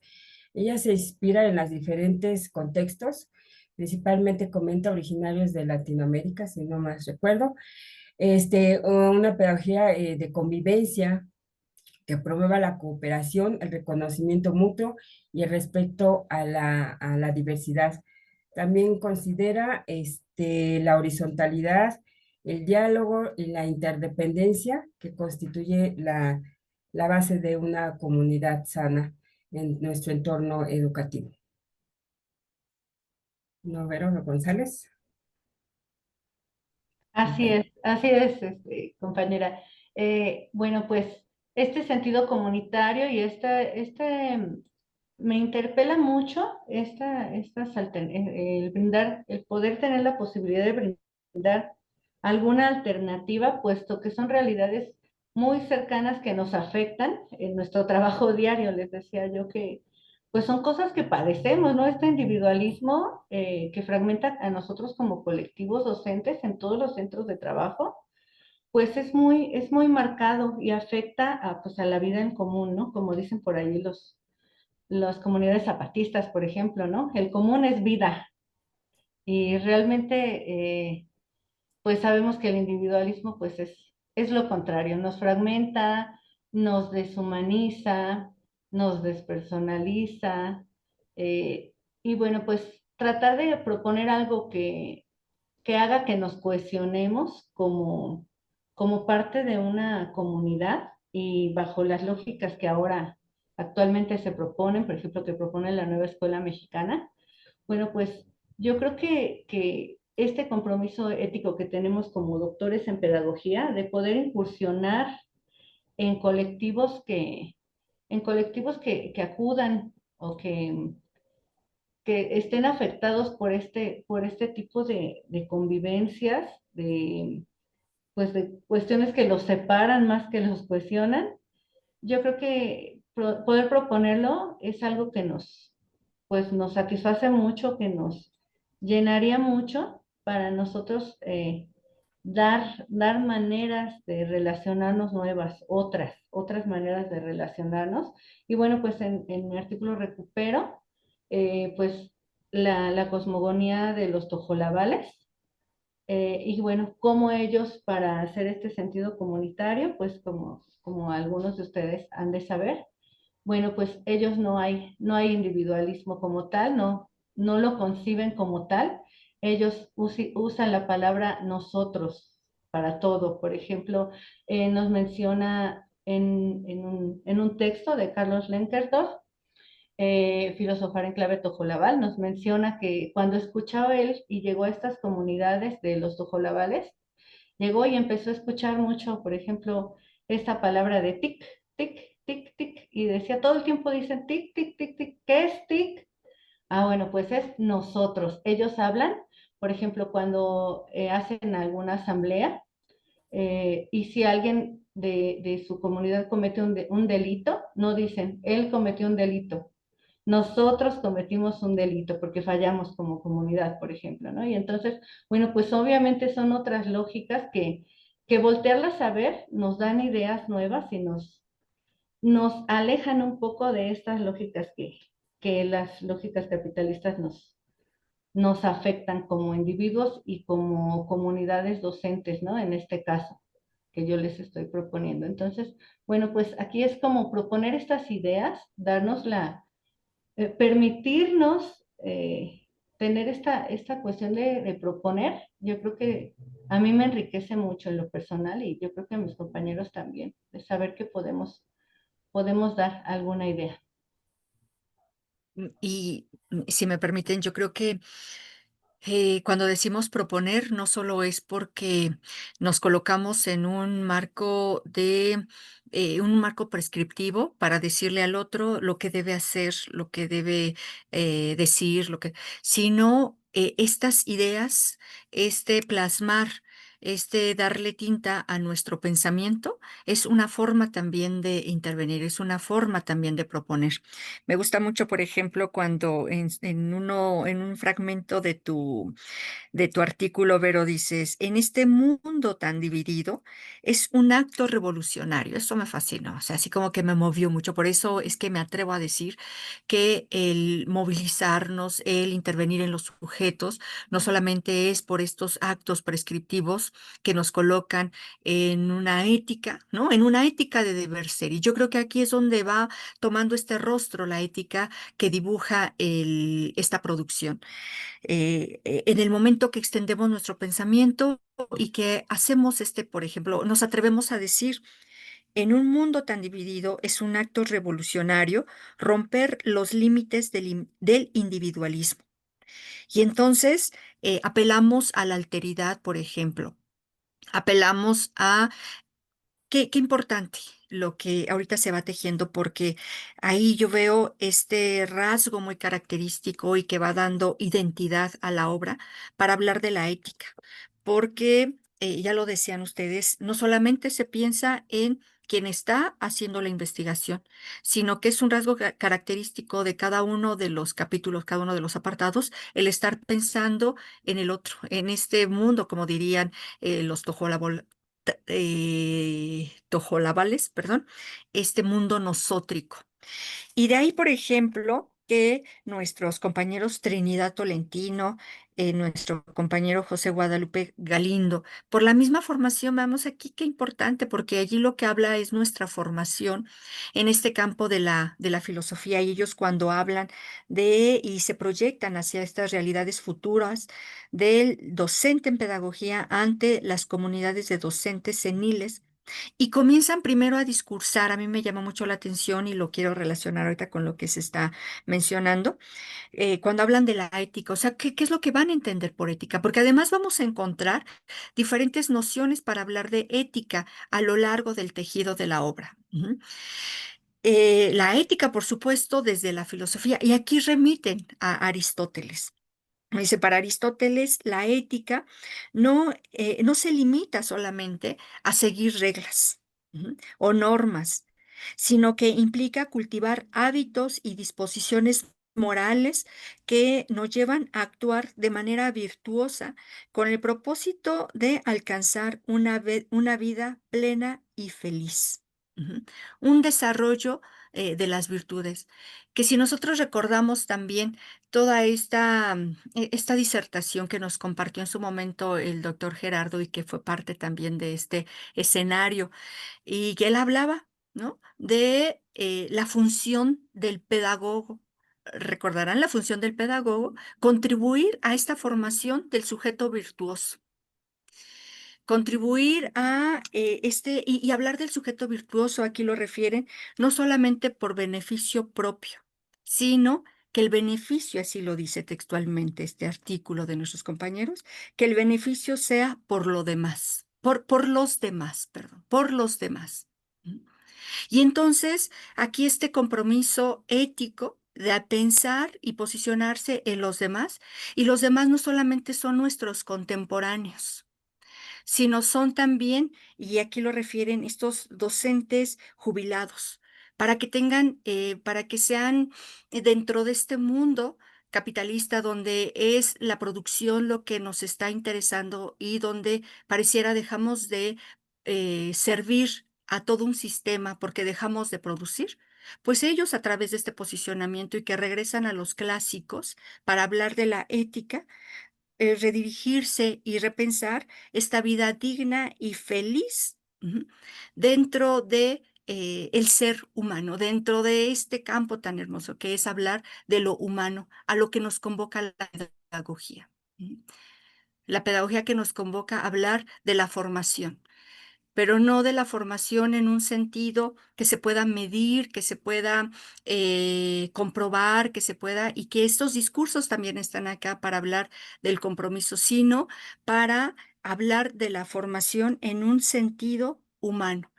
Ella se inspira en los diferentes contextos, principalmente comenta originarios de Latinoamérica, si no más recuerdo, una pedagogía de convivencia que promueva la cooperación, el reconocimiento mutuo y el respeto a la diversidad. También considera la horizontalidad, el diálogo y la interdependencia que constituye la base de una comunidad sana en nuestro entorno educativo. ¿No, Vero González? Así es, compañera. Bueno, pues este sentido comunitario y me interpela mucho el brindar, el poder tener la posibilidad de brindar alguna alternativa, puesto que son realidades muy cercanas que nos afectan en nuestro trabajo diario. Les decía yo que pues son cosas que padecemos, ¿no? Este individualismo que fragmenta a nosotros como colectivos docentes en todos los centros de trabajo, pues es muy marcado y afecta a, pues, a la vida en común, ¿no? Como dicen por ahí las comunidades zapatistas, por ejemplo, ¿no? El común es vida y realmente, pues sabemos que el individualismo, pues es lo contrario, nos fragmenta, nos deshumaniza, nos despersonaliza, y bueno, pues tratar de proponer algo que haga que nos cohesionemos como parte de una comunidad y bajo las lógicas que ahora actualmente se proponen, por ejemplo, que propone la nueva escuela mexicana. Bueno, pues yo creo que este compromiso ético que tenemos como doctores en pedagogía, de poder incursionar en que acudan o que estén afectados por este tipo de convivencias, pues de cuestiones que los separan más que los cohesionan. Yo creo que poder proponerlo es algo que pues nos satisface mucho, que nos llenaría mucho para nosotros dar maneras de relacionarnos nuevas, otras maneras de relacionarnos. Y bueno, pues en mi artículo recupero pues la cosmogonía de los tojolabales, y bueno, cómo ellos para hacer este sentido comunitario, pues como algunos de ustedes han de saber, bueno, pues ellos no hay individualismo como tal, no lo conciben como tal. Ellos usan la palabra nosotros para todo. Por ejemplo, nos menciona en un texto de Carlos Lenkerdorf, Filosofar en clave tojolabal, nos menciona que cuando escuchaba él y llegó a estas comunidades de los tojolabales, llegó y empezó a escuchar mucho, por ejemplo, esta palabra de tic, tic, tic, tic, y decía, todo el tiempo dicen tic, tic, tic, tic, ¿qué es tic? Ah, bueno, pues es nosotros. Ellos hablan, por ejemplo, cuando hacen alguna asamblea, y si alguien de su comunidad comete un delito, no dicen, él cometió un delito, nosotros cometimos un delito porque fallamos como comunidad, por ejemplo, ¿no? Y entonces, bueno, pues obviamente son otras lógicas que voltearlas a ver nos dan ideas nuevas y nos alejan un poco de estas lógicas que las lógicas capitalistas nos afectan como individuos y como comunidades docentes, ¿no? En este caso que yo les estoy proponiendo. Entonces, bueno, pues aquí es como proponer estas ideas, darnos permitirnos tener esta cuestión de proponer. Yo creo que a mí me enriquece mucho en lo personal y yo creo que a mis compañeros también, de saber que podemos dar alguna idea. Y si me permiten, yo creo que cuando decimos proponer, no solo es porque nos colocamos en un marco prescriptivo para decirle al otro lo que debe hacer, lo que debe decir, sino estas ideas, plasmar darle tinta a nuestro pensamiento, es una forma también de intervenir, es una forma también de proponer. Me gusta mucho, por ejemplo, cuando en un fragmento de tu artículo, Vero, dices, en este mundo tan dividido, es un acto revolucionario. Eso me fascinó, o sea, así como que me movió mucho. Por eso es que me atrevo a decir que el movilizarnos, el intervenir en los sujetos, no solamente es por estos actos prescriptivos que nos colocan en una ética, ¿no? En una ética de deber ser. Y yo creo que aquí es donde va tomando este rostro la ética que dibuja esta producción. En el momento que extendemos nuestro pensamiento y que hacemos por ejemplo, nos atrevemos a decir, en un mundo tan dividido es un acto revolucionario romper los límites del individualismo. Y entonces apelamos a la alteridad, por ejemplo, apelamos a qué importante lo que ahorita se va tejiendo, porque ahí yo veo este rasgo muy característico y que va dando identidad a la obra para hablar de la ética, porque ya lo decían ustedes, no solamente se piensa en quien está haciendo la investigación, sino que es un rasgo característico de cada uno de los capítulos, cada uno de los apartados, el estar pensando en el otro, en este mundo, como dirían los tojolabales, perdón, este mundo nosótrico. Y de ahí, por ejemplo, que nuestros compañeros Trinidad Tolentino, nuestro compañero José Guadalupe Galindo, por la misma formación, vamos aquí, qué importante, porque allí lo que habla es nuestra formación en este campo de la filosofía, y ellos cuando hablan y se proyectan hacia estas realidades futuras del docente en pedagogía ante las comunidades de docentes seniles, y comienzan primero a discursar. A mí me llama mucho la atención y lo quiero relacionar ahorita con lo que se está mencionando, cuando hablan de la ética, o sea, ¿qué es lo que van a entender por ética? Porque además vamos a encontrar diferentes nociones para hablar de ética a lo largo del tejido de la obra. Ujú. La ética, por supuesto, desde la filosofía, y aquí remiten a Aristóteles. Dice, para Aristóteles, la ética no se limita solamente a seguir reglas, o normas, sino que implica cultivar hábitos y disposiciones morales que nos llevan a actuar de manera virtuosa con el propósito de alcanzar una vida plena y feliz. Ujú. Un desarrollo de las virtudes, que si nosotros recordamos también toda esta disertación que nos compartió en su momento el doctor Gerardo y que fue parte también de este escenario, y que él hablaba, ¿no? De la función del pedagogo. Recordarán la función del pedagogo, contribuir a esta formación del sujeto virtuoso, contribuir a y hablar del sujeto virtuoso, aquí lo refieren, no solamente por beneficio propio, sino que el beneficio, así lo dice textualmente este artículo de nuestros compañeros, que el beneficio sea por lo demás, por los demás, perdón, por los demás. ¿Mm? Y entonces, aquí este compromiso ético de pensar y posicionarse en los demás, y los demás no solamente son nuestros contemporáneos, sino son también, y aquí lo refieren, estos docentes jubilados, para que sean dentro de este mundo capitalista donde es la producción lo que nos está interesando y donde pareciera dejamos de servir a todo un sistema porque dejamos de producir. Pues ellos a través de este posicionamiento y que regresan a los clásicos para hablar de la ética, redirigirse y repensar esta vida digna y feliz, dentro de el ser humano, dentro de este campo tan hermoso que es hablar de lo humano, a lo que nos convoca la pedagogía. Ujú. La pedagogía que nos convoca a hablar de la formación, pero no de la formación en un sentido que se pueda medir, que se pueda comprobar, que se pueda, y que estos discursos también están acá para hablar del compromiso, sino para hablar de la formación en un sentido humano.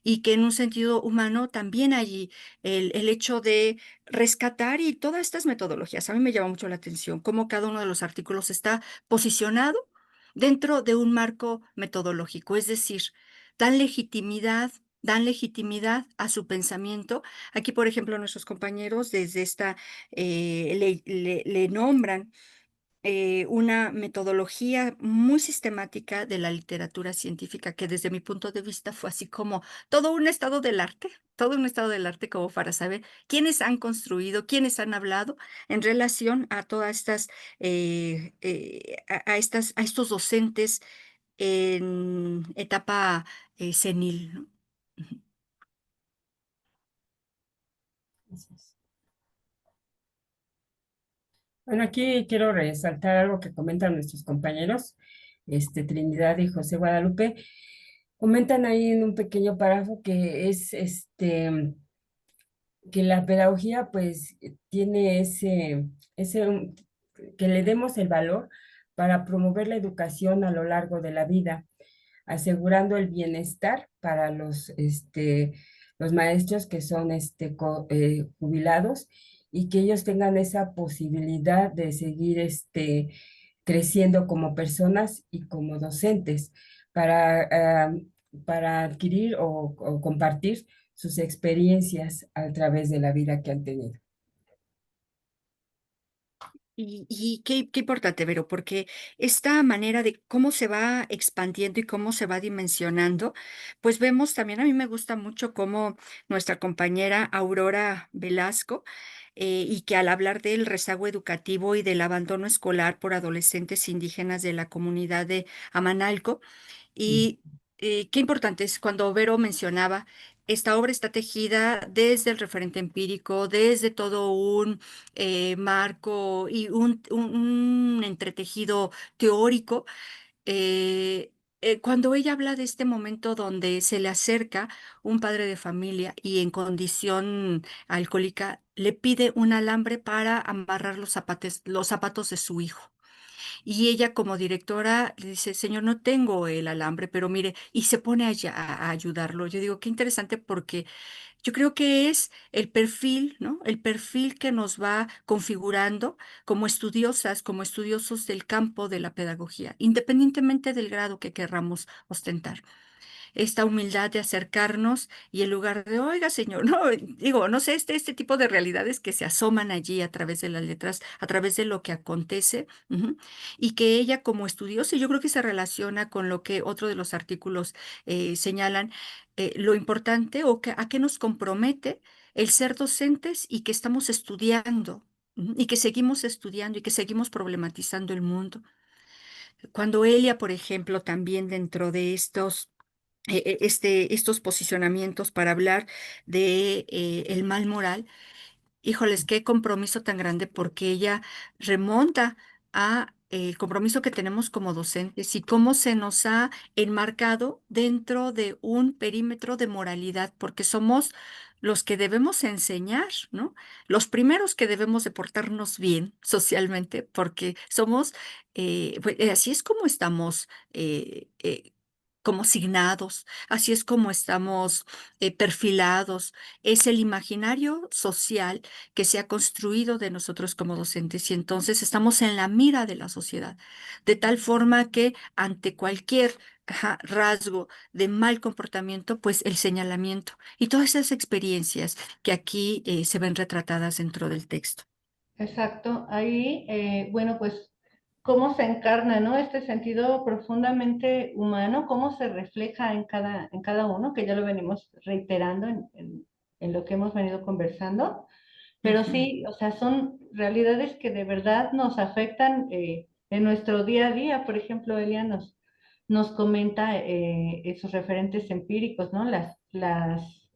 Y que en un sentido humano también hay el hecho de rescatar y todas estas metodologías. A mí me llama mucho la atención cómo cada uno de los artículos está posicionado dentro de un marco metodológico, es decir, dan legitimidad dan legitimidad a su pensamiento. Aquí, por ejemplo, nuestros compañeros desde esta, le nombran una metodología muy sistemática de la literatura científica, que desde mi punto de vista fue así como todo un estado del arte, todo un estado del arte como para saber quiénes han construido, quiénes han hablado en relación a todas estas, a estos docentes en etapa senil, ¿no? Ujú. Así es. Bueno, aquí quiero resaltar algo que comentan nuestros compañeros, Trinidad y José Guadalupe. Comentan ahí en un pequeño párrafo que es que la pedagogía pues tiene que le demos el valor para promover la educación a lo largo de la vida, asegurando el bienestar para los maestros que son jubilados y que ellos tengan esa posibilidad de seguir creciendo como personas y como docentes para, para adquirir o compartir sus experiencias a través de la vida que han tenido. Y qué importante, Vero, porque esta manera de cómo se va expandiendo y cómo se va dimensionando, pues vemos también, a mí me gusta mucho cómo nuestra compañera Aurora Velasco, y que al hablar del rezago educativo y del abandono escolar por adolescentes indígenas de la comunidad de Amanalco, Mm. y qué importante es cuando Vero mencionaba, esta obra está tejida desde el referente empírico, desde todo un marco y un entretejido teórico. Cuando ella habla de este momento donde se le acerca un padre de familia y en condición alcohólica le pide un alambre para amarrar los zapatos de su hijo. Y ella como directora le dice, señor, no tengo el alambre, pero mire, y se pone a ayudarlo. Yo digo, qué interesante porque yo creo que es el perfil, ¿no? El perfil que nos va configurando como estudiosas, como estudiosos del campo de la pedagogía, independientemente del grado que querramos ostentar, esta humildad de acercarnos y en lugar de, oiga, señor, no, digo, no sé, este tipo de realidades que se asoman allí a través de las letras, a través de lo que acontece, ujú, y que ella como estudiosa, y yo creo que se relaciona con lo que otro de los artículos señalan, lo importante o que, a qué nos compromete el ser docentes y que estamos estudiando. Ujú, y que seguimos estudiando y que seguimos problematizando el mundo. Cuando Elia, por ejemplo, también dentro de estos posicionamientos para hablar de el mal moral. Híjoles, qué compromiso tan grande porque ella remonta a el compromiso que tenemos como docentes y cómo se nos ha enmarcado dentro de un perímetro de moralidad, porque somos los que debemos enseñar, ¿no? Los primeros que debemos de portarnos bien socialmente, porque somos, pues, así es como estamos, como signados, así es como estamos perfilados, es el imaginario social que se ha construido de nosotros como docentes y entonces estamos en la mira de la sociedad, de tal forma que ante cualquier rasgo de mal comportamiento, pues el señalamiento y todas esas experiencias que aquí se ven retratadas dentro del texto. Exacto. Ahí, bueno, pues cómo se encarna, ¿no? Este sentido profundamente humano, cómo se refleja en cada uno, que ya lo venimos reiterando en lo que hemos venido conversando. Pero Ujú. sí, o sea, son realidades que de verdad nos afectan en nuestro día a día. Por ejemplo, Elia nos comenta esos referentes empíricos, ¿no? Las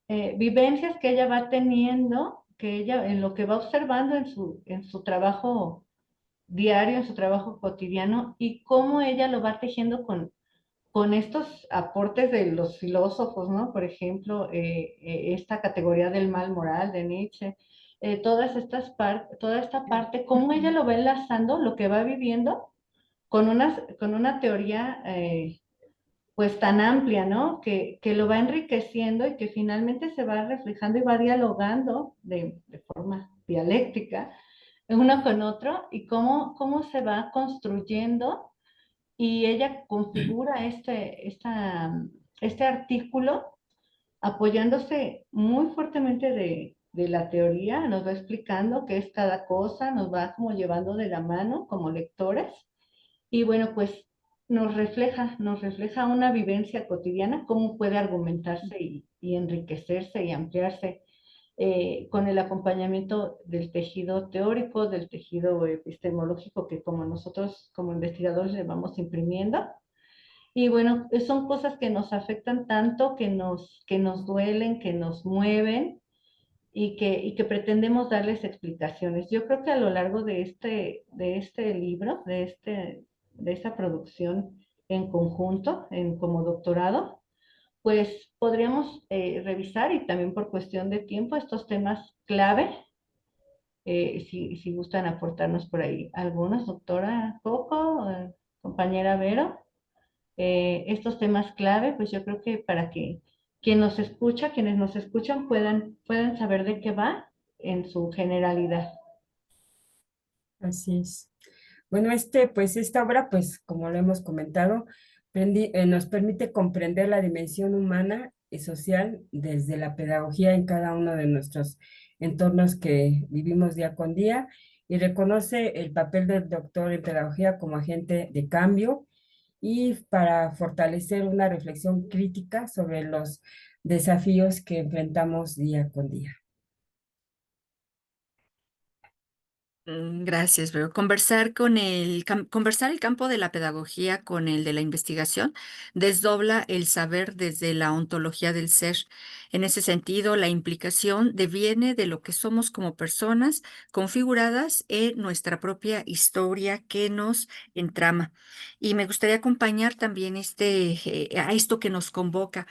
vivencias que ella va teniendo, que ella, en lo que va observando en su trabajo diario, en su trabajo cotidiano, y cómo ella lo va tejiendo con estos aportes de los filósofos, ¿no? Por ejemplo, esta categoría del mal moral de Nietzsche, toda esta parte, cómo ella lo va enlazando, lo que va viviendo, con una teoría pues tan amplia, ¿no? Que lo va enriqueciendo y que finalmente se va reflejando y va dialogando de forma dialéctica uno con otro y cómo se va construyendo y ella configura este artículo apoyándose muy fuertemente de la teoría, nos va explicando qué es cada cosa, nos va como llevando de la mano como lectores y bueno, pues nos refleja una vivencia cotidiana, cómo puede argumentarse y enriquecerse y ampliarse con el acompañamiento del tejido teórico, del tejido epistemológico que como nosotros como investigadores le vamos imprimiendo. Y bueno, son cosas que nos afectan tanto, que nos duelen, que nos mueven y que pretendemos darles explicaciones. Yo creo que a lo largo de este libro, de esta producción en conjunto, como doctorado, pues podríamos revisar y también por cuestión de tiempo estos temas clave. Si gustan aportarnos por ahí algunos, doctora Coco, compañera Vero, estos temas clave, pues yo creo que para que quienes nos escuchan puedan saber de qué va en su generalidad. Así es. Bueno, pues esta obra, pues como lo hemos comentado, nos permite comprender la dimensión humana y social desde la pedagogía en cada uno de nuestros entornos que vivimos día con día y reconoce el papel del doctor en pedagogía como agente de cambio y para fortalecer una reflexión crítica sobre los desafíos que enfrentamos día con día. Gracias, Vero. Conversar el campo de la pedagogía con el de la investigación desdobla el saber desde la ontología del ser. En ese sentido, la implicación deviene de lo que somos como personas configuradas en nuestra propia historia que nos entrama. Y me gustaría acompañar también a esto que nos convoca.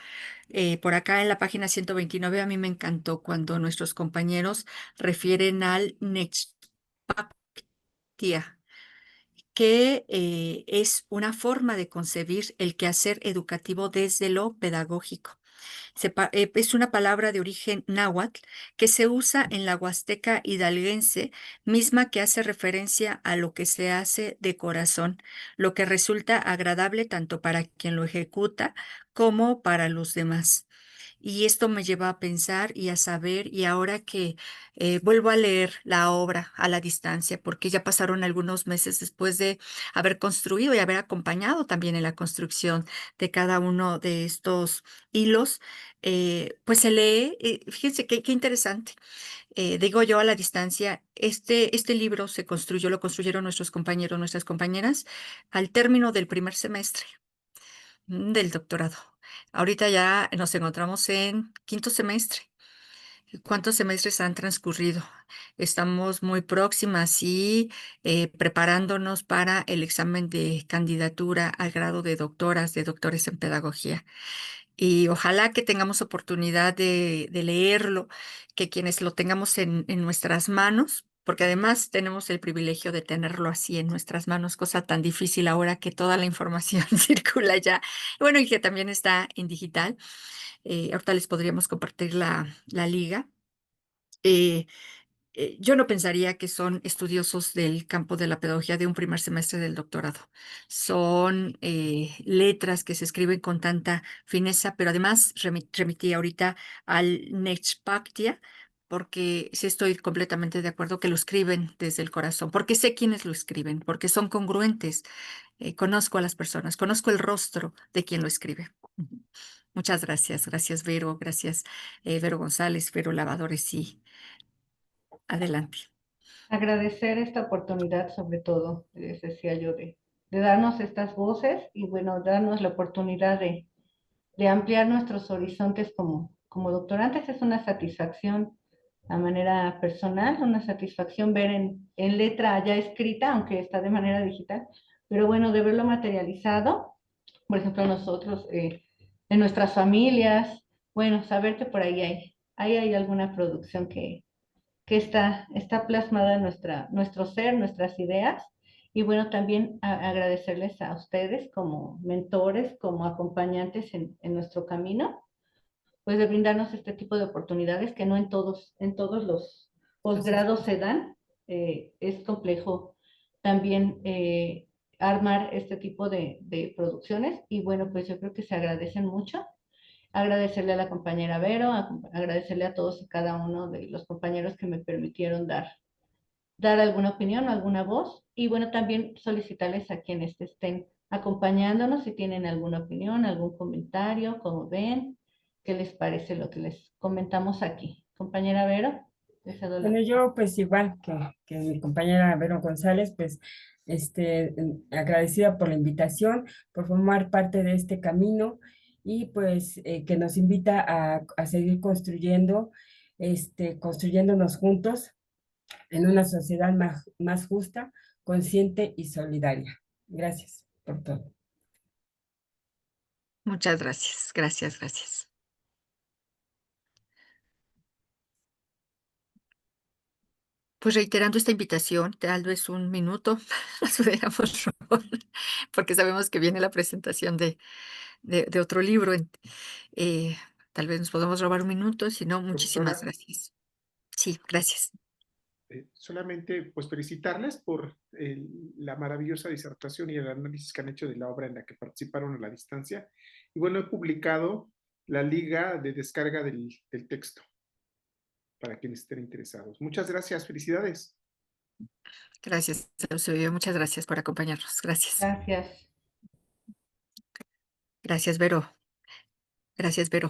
Por acá en la página 129 a mí me encantó cuando nuestros compañeros refieren al Next que es una forma de concebir el quehacer educativo desde lo pedagógico. Es una palabra de origen náhuatl que se usa en la Huasteca hidalguense, misma que hace referencia a lo que se hace de corazón, lo que resulta agradable tanto para quien lo ejecuta como para los demás. Y esto me lleva a pensar y a saber, y ahora que vuelvo a leer la obra a la distancia, porque ya pasaron algunos meses después de haber construido y haber acompañado también en la construcción de cada uno de estos hilos, pues se lee, fíjense qué interesante. Digo yo a la distancia, este libro lo construyeron nuestros compañeros, nuestras compañeras, al término del primer semestre del doctorado. Ahorita ya nos encontramos en quinto semestre. ¿Cuántos semestres han transcurrido? Estamos muy próximas y preparándonos para el examen de candidatura al grado de doctoras, de doctores en pedagogía. Y ojalá que tengamos oportunidad de leerlo, que quienes lo tengamos en nuestras manos, porque además tenemos el privilegio de tenerlo así en nuestras manos, cosa tan difícil ahora que toda la información circula ya. Bueno, y que también está en digital. Ahorita les podríamos compartir la liga. Eh, yo no pensaría que son estudiosos del campo de la pedagogía de un primer semestre del doctorado. Son letras que se escriben con tanta fineza, pero además remití ahorita al Nechpactia, porque sí estoy completamente de acuerdo que lo escriben desde el corazón, porque sé quiénes lo escriben, porque son congruentes. Conozco a las personas, conozco el rostro de quien lo escribe. Ujú. Muchas gracias. Gracias, Vero. Gracias, Vero González, Vero Lavadores y adelante. Agradecer esta oportunidad, sobre todo, les decía yo, de darnos estas voces y bueno, darnos la oportunidad de ampliar nuestros horizontes como doctorantes. Es una satisfacción a manera personal, una satisfacción ver en letra ya escrita, aunque está de manera digital, pero bueno, de verlo materializado, por ejemplo, nosotros, en nuestras familias, bueno, saber que por ahí hay alguna producción que está plasmada en nuestro ser, nuestras ideas. Y bueno, también agradecerles a ustedes como mentores, como acompañantes en nuestro camino, pues de brindarnos este tipo de oportunidades que no en todos los Así es. posgrados se dan. Es complejo también armar este tipo de producciones. Y bueno, pues yo creo que se agradecen mucho. Agradecerle a la compañera Vero, agradecerle a todos y cada uno de los compañeros que me permitieron dar alguna opinión o alguna voz. Y bueno, también solicitarles a quienes estén acompañándonos si tienen alguna opinión, algún comentario, como ven, qué les parece lo que les comentamos aquí. Compañera Vero, les cedo la Bueno, palabra. yo pues igual que mi compañera Vero González, pues agradecida por la invitación, por formar parte de este camino y pues que nos invita a seguir construyendo, construyéndonos juntos en una sociedad más justa, consciente y solidaria. Gracias por todo. Muchas gracias, gracias, gracias. Pues reiterando esta invitación, tal vez un minuto nos hubiéramos robado, porque sabemos que viene la presentación de otro libro. Eh, Tal vez nos podamos robar un minuto, si no, muchísimas Doctora, gracias. Sí, gracias. solamente pues felicitarles por la maravillosa disertación y el análisis que han hecho de la obra en la que participaron a la distancia. Y bueno, he publicado la liga de descarga del texto para quienes estén interesados. Muchas gracias, felicidades. Gracias, Eusebio. Muchas gracias por acompañarnos. Gracias. Gracias. Gracias, Vero. Gracias, Vero.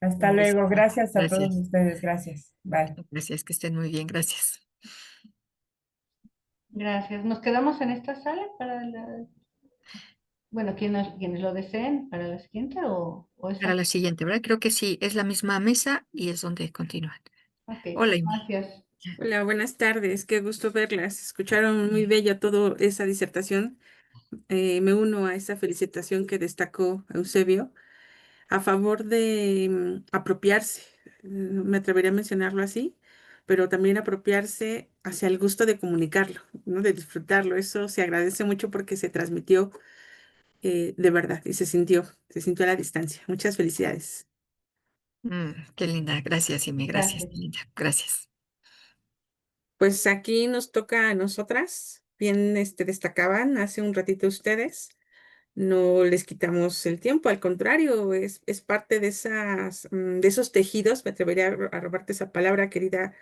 Hasta Un luego. besito. Gracias a todos Gracias. ustedes. Gracias. Bye. Gracias, que estén muy bien. Gracias. Gracias. Nos quedamos en esta sala para bueno, quienes lo deseen para la siguiente o es Para la aquí. siguiente, ¿verdad? Creo que sí, es la misma mesa y es donde continúan. Ok, Hola, Imi. gracias. Hola, buenas tardes. Qué gusto verlas. Escucharon muy bella toda esa disertación. Me uno a esa felicitación que destacó Eusebio a favor de apropiarse. Me atrevería a mencionarlo así, pero también apropiarse hacia el gusto de comunicarlo, ¿no? De disfrutarlo. Eso se agradece mucho porque se transmitió de verdad y se sintió a la distancia. Muchas felicidades. Qué linda. Gracias, Imi. Gracias, Gracias. qué linda. Gracias. Pues aquí nos toca a nosotras. Bien, destacaban hace un ratito ustedes. No les quitamos el tiempo, al contrario, es parte de de esos tejidos, me atrevería a robarte esa palabra, querida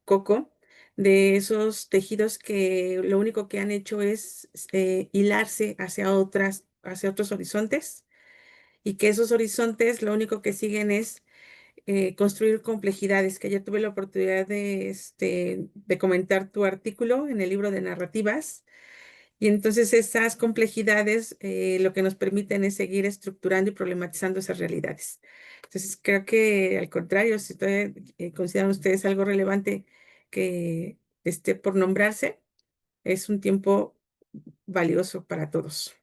Coco, de esos tejidos que lo único que han hecho es hilarse hacia otros horizontes, y que esos horizontes lo único que siguen es construir complejidades, que ayer tuve la oportunidad de comentar tu artículo en el libro de narrativas, y entonces esas complejidades lo que nos permiten es seguir estructurando y problematizando esas realidades. Entonces creo que al contrario, si consideran ustedes algo relevante que esté por nombrarse, es un tiempo valioso para todos.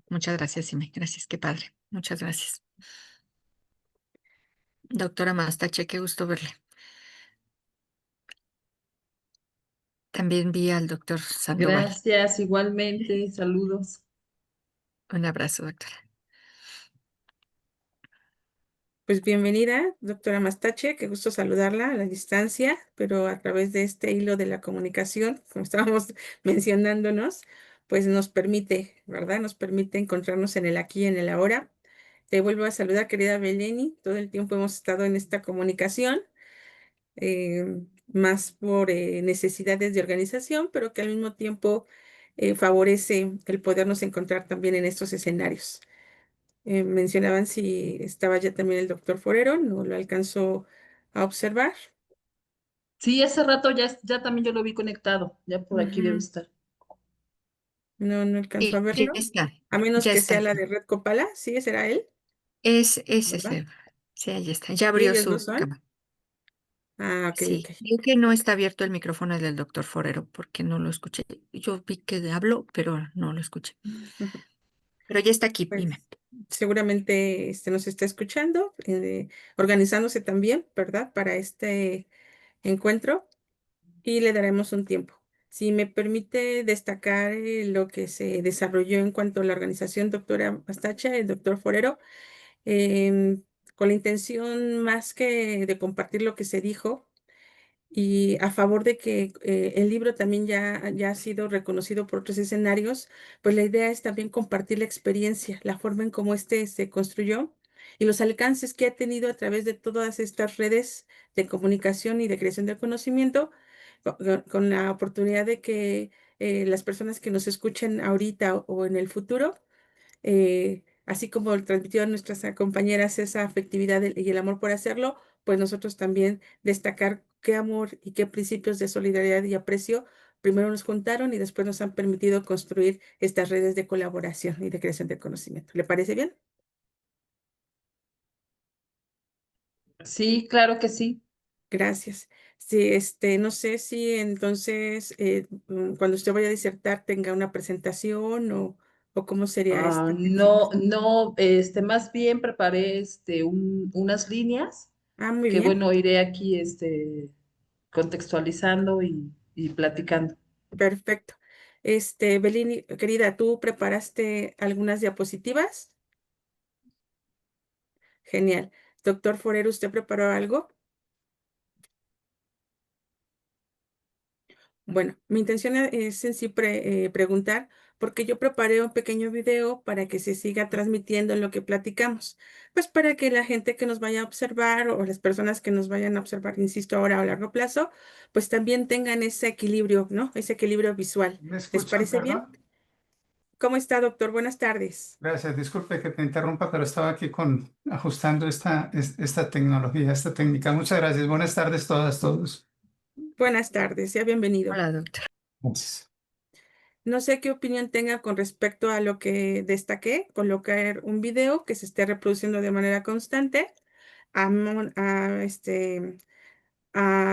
Muchas gracias, Imi. Gracias, qué padre. Muchas gracias. Doctora Mastache, qué gusto verle. También vi al doctor Sandoval. Gracias, igualmente, saludos. Un abrazo, doctora. Pues bienvenida, doctora Mastache, qué gusto saludarla a la distancia, pero a través de este hilo de la comunicación, como estábamos mencionándonos, pues nos permite, ¿verdad? Nos permite encontrarnos en el aquí y en el ahora. Te vuelvo a saludar, querida Beleni, todo el tiempo hemos estado en esta comunicación, más por necesidades de organización, pero que al mismo tiempo favorece el podernos encontrar también en estos escenarios. Mencionaban si estaba ya también el doctor Forero, no lo alcanzó a observar. Sí, hace rato ya también yo lo vi conectado, ya por aquí debe Ujú. estar. No alcanzó a Sí, verlo, a menos ya que está. sea la de Red Copala, sí, será él, Es ¿verdad? ese. Sí, ahí está. Ya ¿Y abrió ellos dos su son? cámara. Ah, ok, ok. Sí, creo que no está abierto el micrófono del doctor Forero porque no lo escuché. Yo vi que habló, pero no lo escuché. Pero ya está aquí, Pues dime. seguramente nos está escuchando, organizándose también, ¿verdad? Para este encuentro, y le daremos un tiempo. Si me permite destacar lo que se desarrolló en cuanto a la organización, doctora Bastacha, el doctor Forero, em, con la intención más que de compartir lo que se dijo, y a favor de que el libro también ya ha sido reconocido por otros escenarios, pues la idea es también compartir la experiencia, la forma en cómo este se construyó y los alcances que ha tenido a través de todas estas redes de comunicación y de creación del conocimiento, con la oportunidad de que las personas que nos escuchen ahorita o en el futuro, así como transmitieron nuestras compañeras esa afectividad y el amor por hacerlo, pues nosotros también destacar qué amor y qué principios de solidaridad y aprecio primero nos juntaron y después nos han permitido construir estas redes de colaboración y de creación de conocimiento. ¿Le parece bien? Sí, claro que sí. Gracias. Sí, no sé si entonces cuando usted vaya a disertar tenga una presentación o cómo sería esto. No, no, más bien preparé unas líneas Ah, muy que bien. bueno, iré aquí contextualizando y platicando. Perfecto. Belini, querida, ¿tú preparaste algunas diapositivas? Genial. Doctor Forero, ¿usted preparó algo? Bueno, mi intención es en sí preguntar, porque yo preparé un pequeño video para que se siga transmitiendo en lo que platicamos, pues para que la gente que nos vaya a observar o las personas que nos vayan a observar, insisto, ahora a largo plazo, pues también tengan ese equilibrio, ¿no? Ese equilibrio visual. ¿Me ¿Les escuchan, parece bien? perdón? ¿Cómo está, doctor? Buenas tardes. Gracias, disculpe que te interrumpa, pero estaba aquí ajustando esta tecnología, esta técnica. Muchas gracias. Buenas tardes todas, todos. Buenas tardes, sea bienvenido. Hola, doctor. Gracias. No sé qué opinión tenga con respecto a lo que destaqué, colocar un video que se esté reproduciendo de manera constante.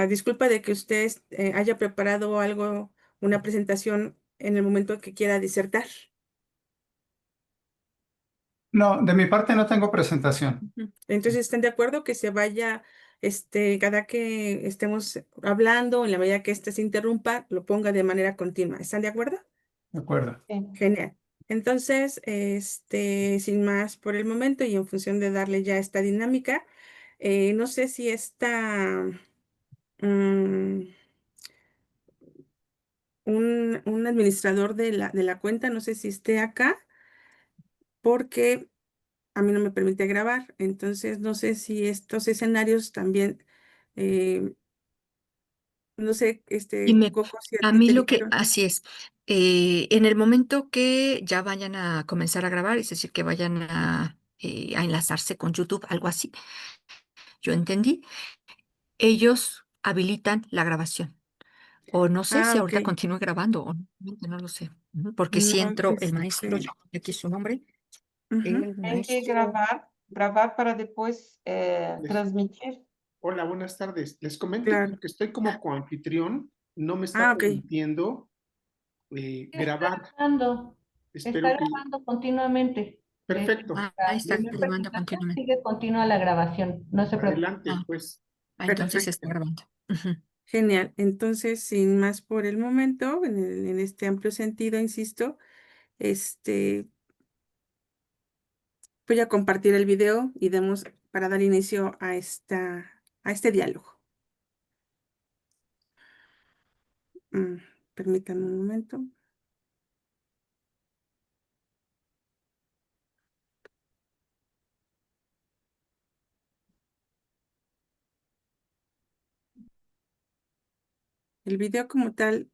Disculpa de que usted haya preparado algo, una presentación en el momento que quiera disertar. No, de mi parte no tengo presentación. Ujú. Entonces, ¿están de acuerdo que se vaya, cada que estemos hablando, en la medida que éste se interrumpa, lo ponga de manera continua? ¿Están de acuerdo? De acuerdo. Genial. Entonces, sin más por el momento y en función de darle ya esta dinámica, no sé si mm, un administrador de la cuenta, no sé si esté acá, porque a mí no me permite grabar. Entonces, no sé si estos escenarios también, eh, no sé, Y Coco, si a a ti mí te lo que, dijeron. así es, en el momento que ya vayan a comenzar a grabar, es decir, que vayan a enlazarse con YouTube, algo así, yo entendí, ellos habilitan la grabación. O no sé si Ah, ok. ahorita continúe grabando o no, realmente no lo sé. Ujú, porque si No, entró el maestro, yo puse aquí su nombre, ujú. el Hay que maestro. grabar para después Les- transmitir. Hola, buenas tardes. Les comento que Claro. aunque estoy como coanfitrión, no me está Ah, ok. permitiendo Está grabar. grabando, está Espero que... grabando continuamente. Perfecto. Ahí La está primera grabando presentación continuamente. sigue continua la grabación, no se preocupe. Adelante, Ah, pues. entonces está Perfecto. grabando. Ujú. Genial. Entonces, sin más por el momento, en este amplio sentido, insisto, este, voy a compartir el video y demos para dar inicio a este diálogo. Mm, Permítanme un momento. El video como tal,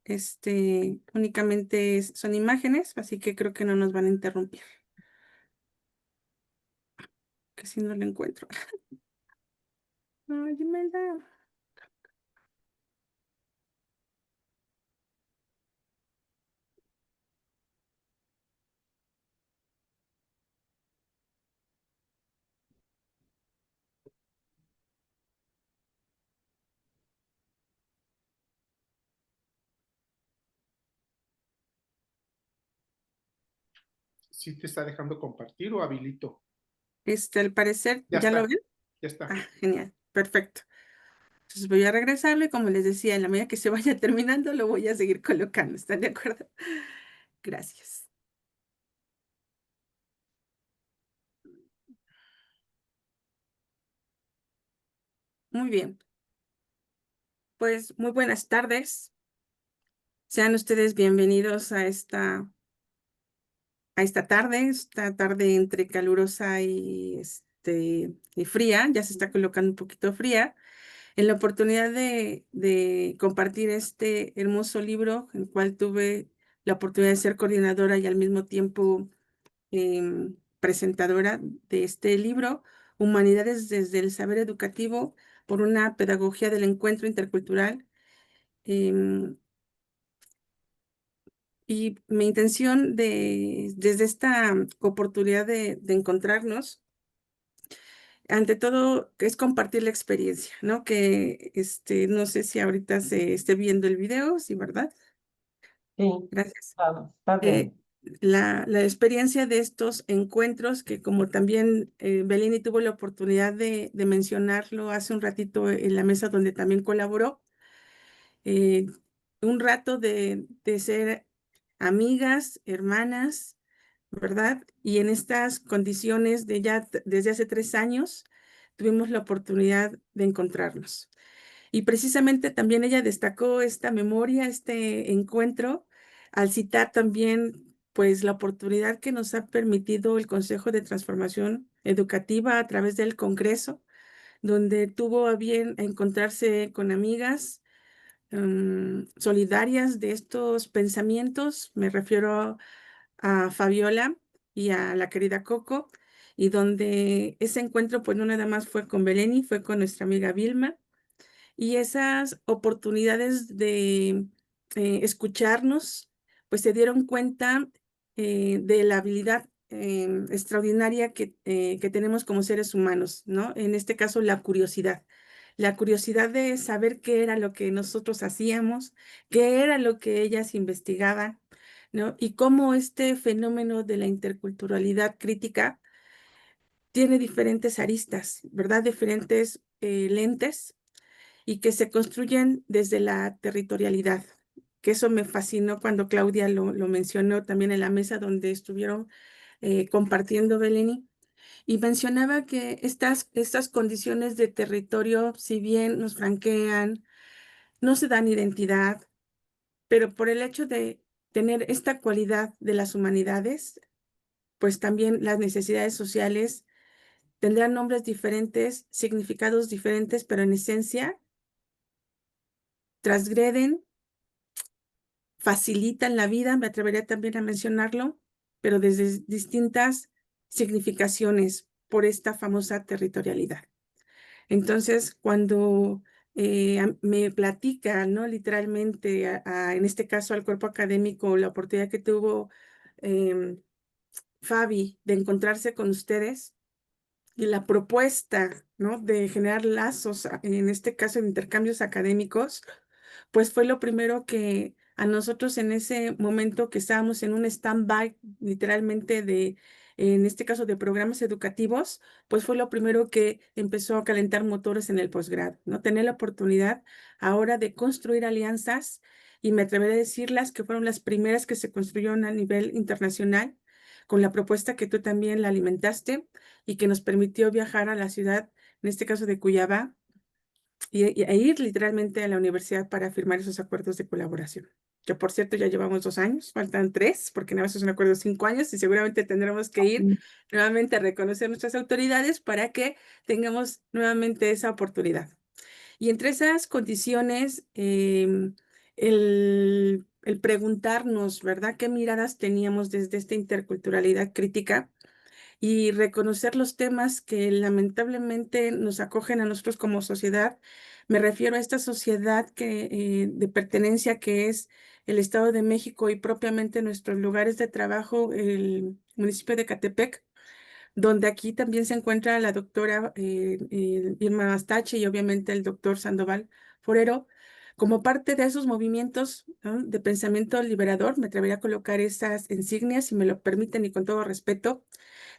únicamente son imágenes, así que creo que no nos van a interrumpir, que si no lo encuentro. Ay, Imelda. ¿Sí te está dejando compartir o habilito? Al parecer, Ya ¿ya lo está, ven? ya está. Ah, genial, perfecto. Entonces voy a regresarlo y como les decía, en la medida que se vaya terminando, lo voy a seguir colocando. ¿Están de acuerdo? Gracias. Muy bien. Pues muy buenas tardes. Sean ustedes bienvenidos a esta tarde entre calurosa y fría. Ya se está colocando un poquito fría. En la oportunidad de compartir este hermoso libro, en el cual tuve la oportunidad de ser coordinadora y al mismo tiempo presentadora de este libro, Humanidades desde el Saber Educativo por una pedagogía del encuentro intercultural. Em, y mi intención desde esta oportunidad de encontrarnos, ante todo, es compartir la experiencia, ¿no? Que no sé si ahorita se esté viendo el video, sí, ¿verdad? Sí, Gracias. está Eh, bien. la experiencia de estos encuentros, que como también Belini tuvo la oportunidad de mencionarlo hace un ratito en la mesa donde también colaboró, eh, un rato de ser amigas, hermanas, ¿verdad? Y en estas condiciones de ya desde hace 3 años tuvimos la oportunidad de encontrarnos. Y precisamente también ella destacó esta memoria, este encuentro, al citar también pues la oportunidad que nos ha permitido el Consejo de Transformación Educativa a través del Congreso, donde tuvo a bien encontrarse con amigas solidarias de estos pensamientos. Me refiero a Fabiola y a la querida Coco, y donde ese encuentro pues no nada más fue con Beleni, fue con nuestra amiga Vilma, y esas oportunidades de escucharnos pues se dieron cuenta de la habilidad extraordinaria que tenemos como seres humanos, ¿no? En este caso, la curiosidad de saber qué era lo que nosotros hacíamos, qué era lo que ellas investigaban, ¿no? Y cómo este fenómeno de la interculturalidad crítica tiene diferentes aristas, ¿verdad? Diferentes lentes y que se construyen desde la territorialidad, que eso me fascinó cuando Claudia lo mencionó también en la mesa donde estuvieron compartiendo Beleni, y mencionaba que estas condiciones de territorio, si bien nos franquean, no se dan identidad, pero por el hecho de tener esta cualidad de las humanidades, pues también las necesidades sociales tendrán nombres diferentes, significados diferentes, pero en esencia transgreden, facilitan la vida, me atrevería también a mencionarlo, pero desde distintas significaciones por esta famosa territorialidad. Entonces, cuando me platica, ¿no? Literalmente, en este caso al cuerpo académico, la oportunidad que tuvo Fabi de encontrarse con ustedes y la propuesta, ¿no? De generar lazos, en este caso, de intercambios académicos, pues fue lo primero que a nosotros en ese momento que estábamos en un stand-by, literalmente en este caso de programas educativos, pues fue lo primero que empezó a calentar motores en el posgrado, ¿no? Tener la oportunidad ahora de construir alianzas, y me atreveré a decirlas que fueron las primeras que se construyeron a nivel internacional, con la propuesta que tú también la alimentaste y que nos permitió viajar a la ciudad, en este caso de Cuyabá, e ir literalmente a la universidad para firmar esos acuerdos de colaboración. Que por cierto ya llevamos 2 años, faltan 3, porque nada más es un acuerdo de 5 años y seguramente tendremos que ir nuevamente a reconocer nuestras autoridades para que tengamos nuevamente esa oportunidad. Y entre esas condiciones, el preguntarnos, ¿verdad?, qué miradas teníamos desde esta interculturalidad crítica y reconocer los temas que lamentablemente nos acogen a nosotros como sociedad. Me refiero a esta sociedad de pertenencia que es el Estado de México y propiamente nuestros lugares de trabajo, el municipio de Catepec, donde aquí también se encuentra la doctora Irma Astache y obviamente el doctor Sandoval Forero, como parte de esos movimientos, ¿no?, de pensamiento liberador. Me atrevería a colocar esas insignias, si me lo permiten y con todo respeto,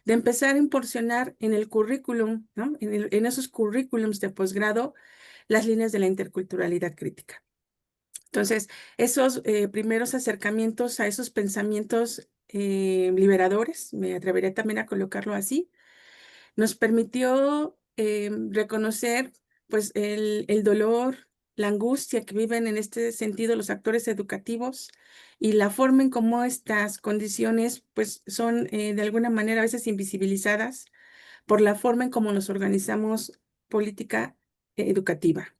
de empezar a impulsionar en el currículum, ¿no?, en esos currículums de posgrado, las líneas de la interculturalidad crítica. Entonces, esos primeros acercamientos a esos pensamientos liberadores, me atrevería también a colocarlo así, nos permitió reconocer pues el dolor, la angustia que viven en este sentido los actores educativos y la forma en cómo estas condiciones pues son de alguna manera a veces invisibilizadas por la forma en cómo nos organizamos política educativa,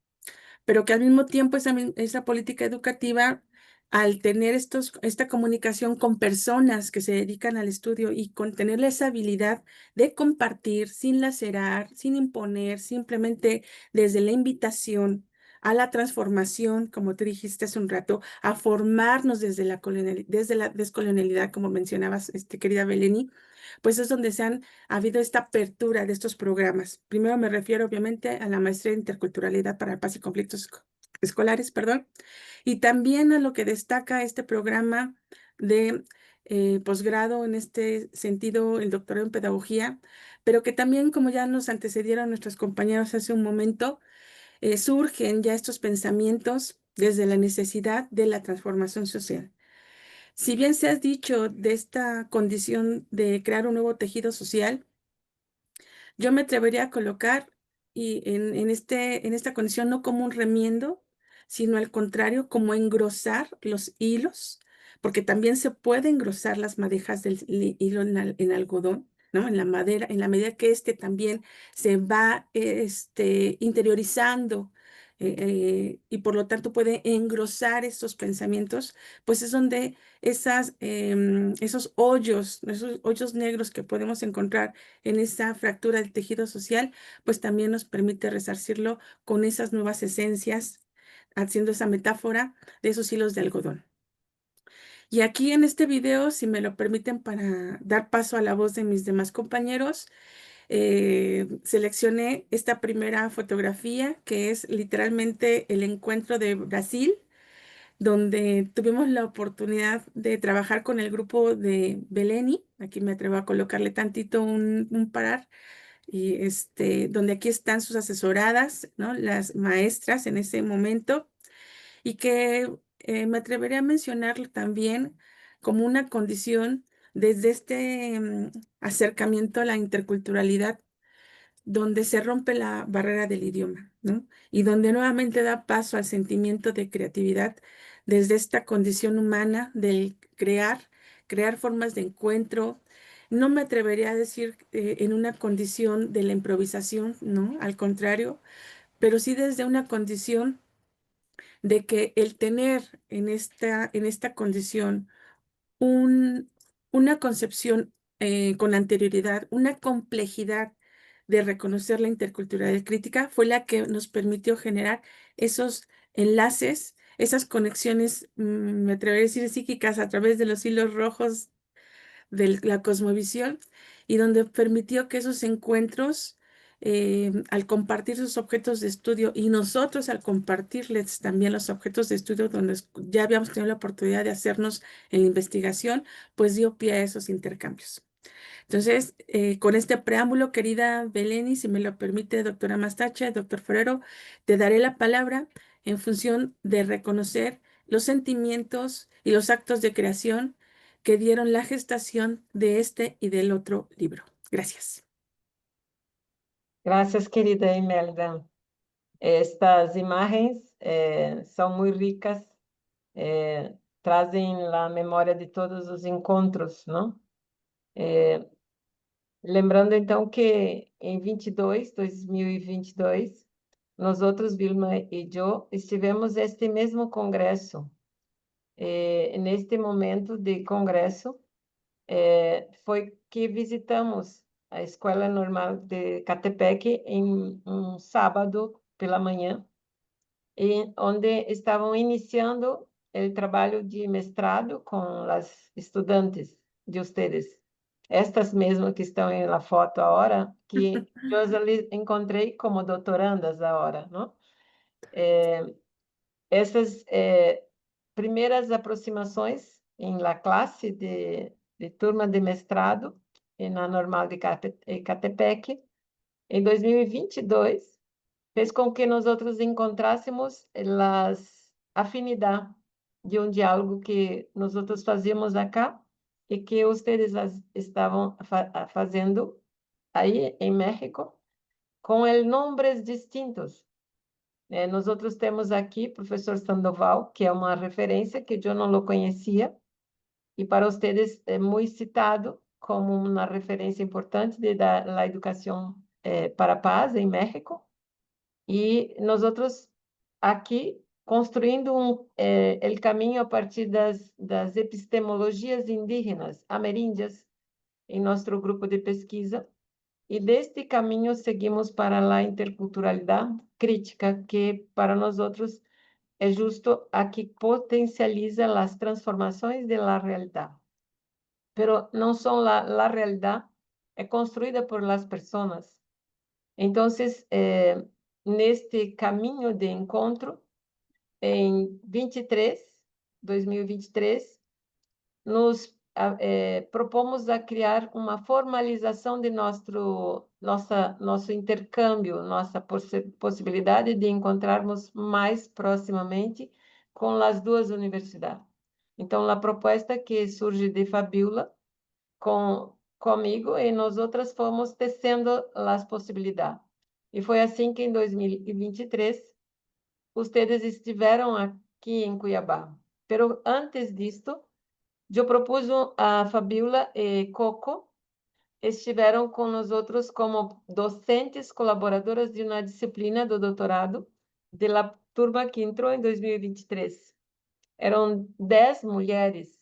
pero que al mismo tiempo esa política educativa, al tener esta comunicación con personas que se dedican al estudio y con tener esa habilidad de compartir sin lacerar, sin imponer, simplemente desde la invitación a la transformación, como tú dijiste hace un rato, a formarnos desde la descolonialidad, como mencionabas, querida Beleni, pues es donde ha habido esta apertura de estos programas. Primero me refiero obviamente a la maestría en interculturalidad para la paz y conflictos escolares, perdón, y también a lo que destaca este programa de posgrado, en este sentido, el doctorado en pedagogía, pero que también, como ya nos antecedieron nuestros compañeros hace un momento, surgen ya estos pensamientos desde la necesidad de la transformación social. Si bien se ha dicho de esta condición de crear un nuevo tejido social, yo me atrevería a colocar en esta condición no como un remiendo, sino al contrario, como engrosar los hilos, porque también se puede engrosar las madejas del hilo en algodón, ¿no? En la madera, en la medida que también se va interiorizando y por lo tanto puede engrosar estos pensamientos, pues es donde esos hoyos negros que podemos encontrar en esa fractura del tejido social, pues también nos permite resarcirlo con esas nuevas esencias, haciendo esa metáfora de esos hilos de algodón. Y aquí en este video, si me lo permiten para dar paso a la voz de mis demás compañeros, seleccioné esta primera fotografía, que es literalmente el encuentro de Brasil, donde tuvimos la oportunidad de trabajar con el grupo de Beleni. Aquí me atrevo a colocarle tantito un parar, y donde aquí están sus asesoradas, ¿no? Las maestras en ese momento, y que me atrevería a mencionarlo también como una condición desde acercamiento a la interculturalidad, donde se rompe la barrera del idioma, ¿no? Y donde nuevamente da paso al sentimiento de creatividad desde esta condición humana del crear formas de encuentro. No me atrevería a decir en una condición de la improvisación, ¿no? Al contrario, pero sí desde una condición de que el tener en esta condición un, una concepción con anterioridad, una complejidad de reconocer la interculturalidad crítica fue la que nos permitió generar esos enlaces, esas conexiones, me atrevería a decir psíquicas a través de los hilos rojos de la cosmovisión, y donde permitió que esos encuentros, al compartir sus objetos de estudio y nosotros al compartirles también los objetos de estudio donde ya habíamos tenido la oportunidad de hacernos en la investigación, pues dio pie a esos intercambios. Entonces, con este preámbulo, querida Beleni, si me lo permite, doctora Mastache, doctor Forero, te daré la palabra en función de reconocer los sentimientos y los actos de creación que dieron la gestación de este y del otro libro. Gracias. Gracias, querida Imelda. Estas imagens são muito ricas, trazem a memória de todos os encontros, não? Lembrando, então, que em 2022, nós outros, Vilma e eu, estivemos neste mesmo congresso. Neste momento de congresso, foi que visitamos a Escola Normal de Catepec em um sábado pela manhã, onde estavam iniciando o trabalho de mestrado com as estudantes de ustedes. Estas mesmas que estão na foto agora, que eu as encontrei como doutorandas agora, não? Essas primeiras aproximações em la classe de turma de mestrado na Normal de Catepec, em 2022, fez com que nós outros encontrássemos as afinidades de um diálogo que nós outros fazíamos acá e que vocês estavam fazendo aí em México, com nomes distintos, Nós temos aqui o professor Sandoval, que é uma referência que eu não lo conhecia, e para vocês é muito citado como uma referência importante da educação para a paz em México. E nós aqui construindo o caminho a partir das epistemologias indígenas, ameríndias, em nosso grupo de pesquisa. E deste caminho seguimos para a interculturalidade crítica, que para nós é justo a que potencializa as transformações da realidade. Pero não só a realidade é construída por las pessoas. Então, neste caminho de encontro, em 2023, nos propomos a criar uma formalização de nosso intercâmbio, nossa possibilidade de encontrarmos mais proximamente com as duas universidades. Então, a proposta que surge de Fabiola comigo e nós outras fomos tecendo as possibilidades. E foi assim que em 2023 vocês estiveram aqui em Cuiabá. Pero antes disto, eu propus a Fabiola e Coco estiveram com nós outros como docentes colaboradoras de uma disciplina do doutorado da turma que entrou em 2023. Eram 10 mulheres,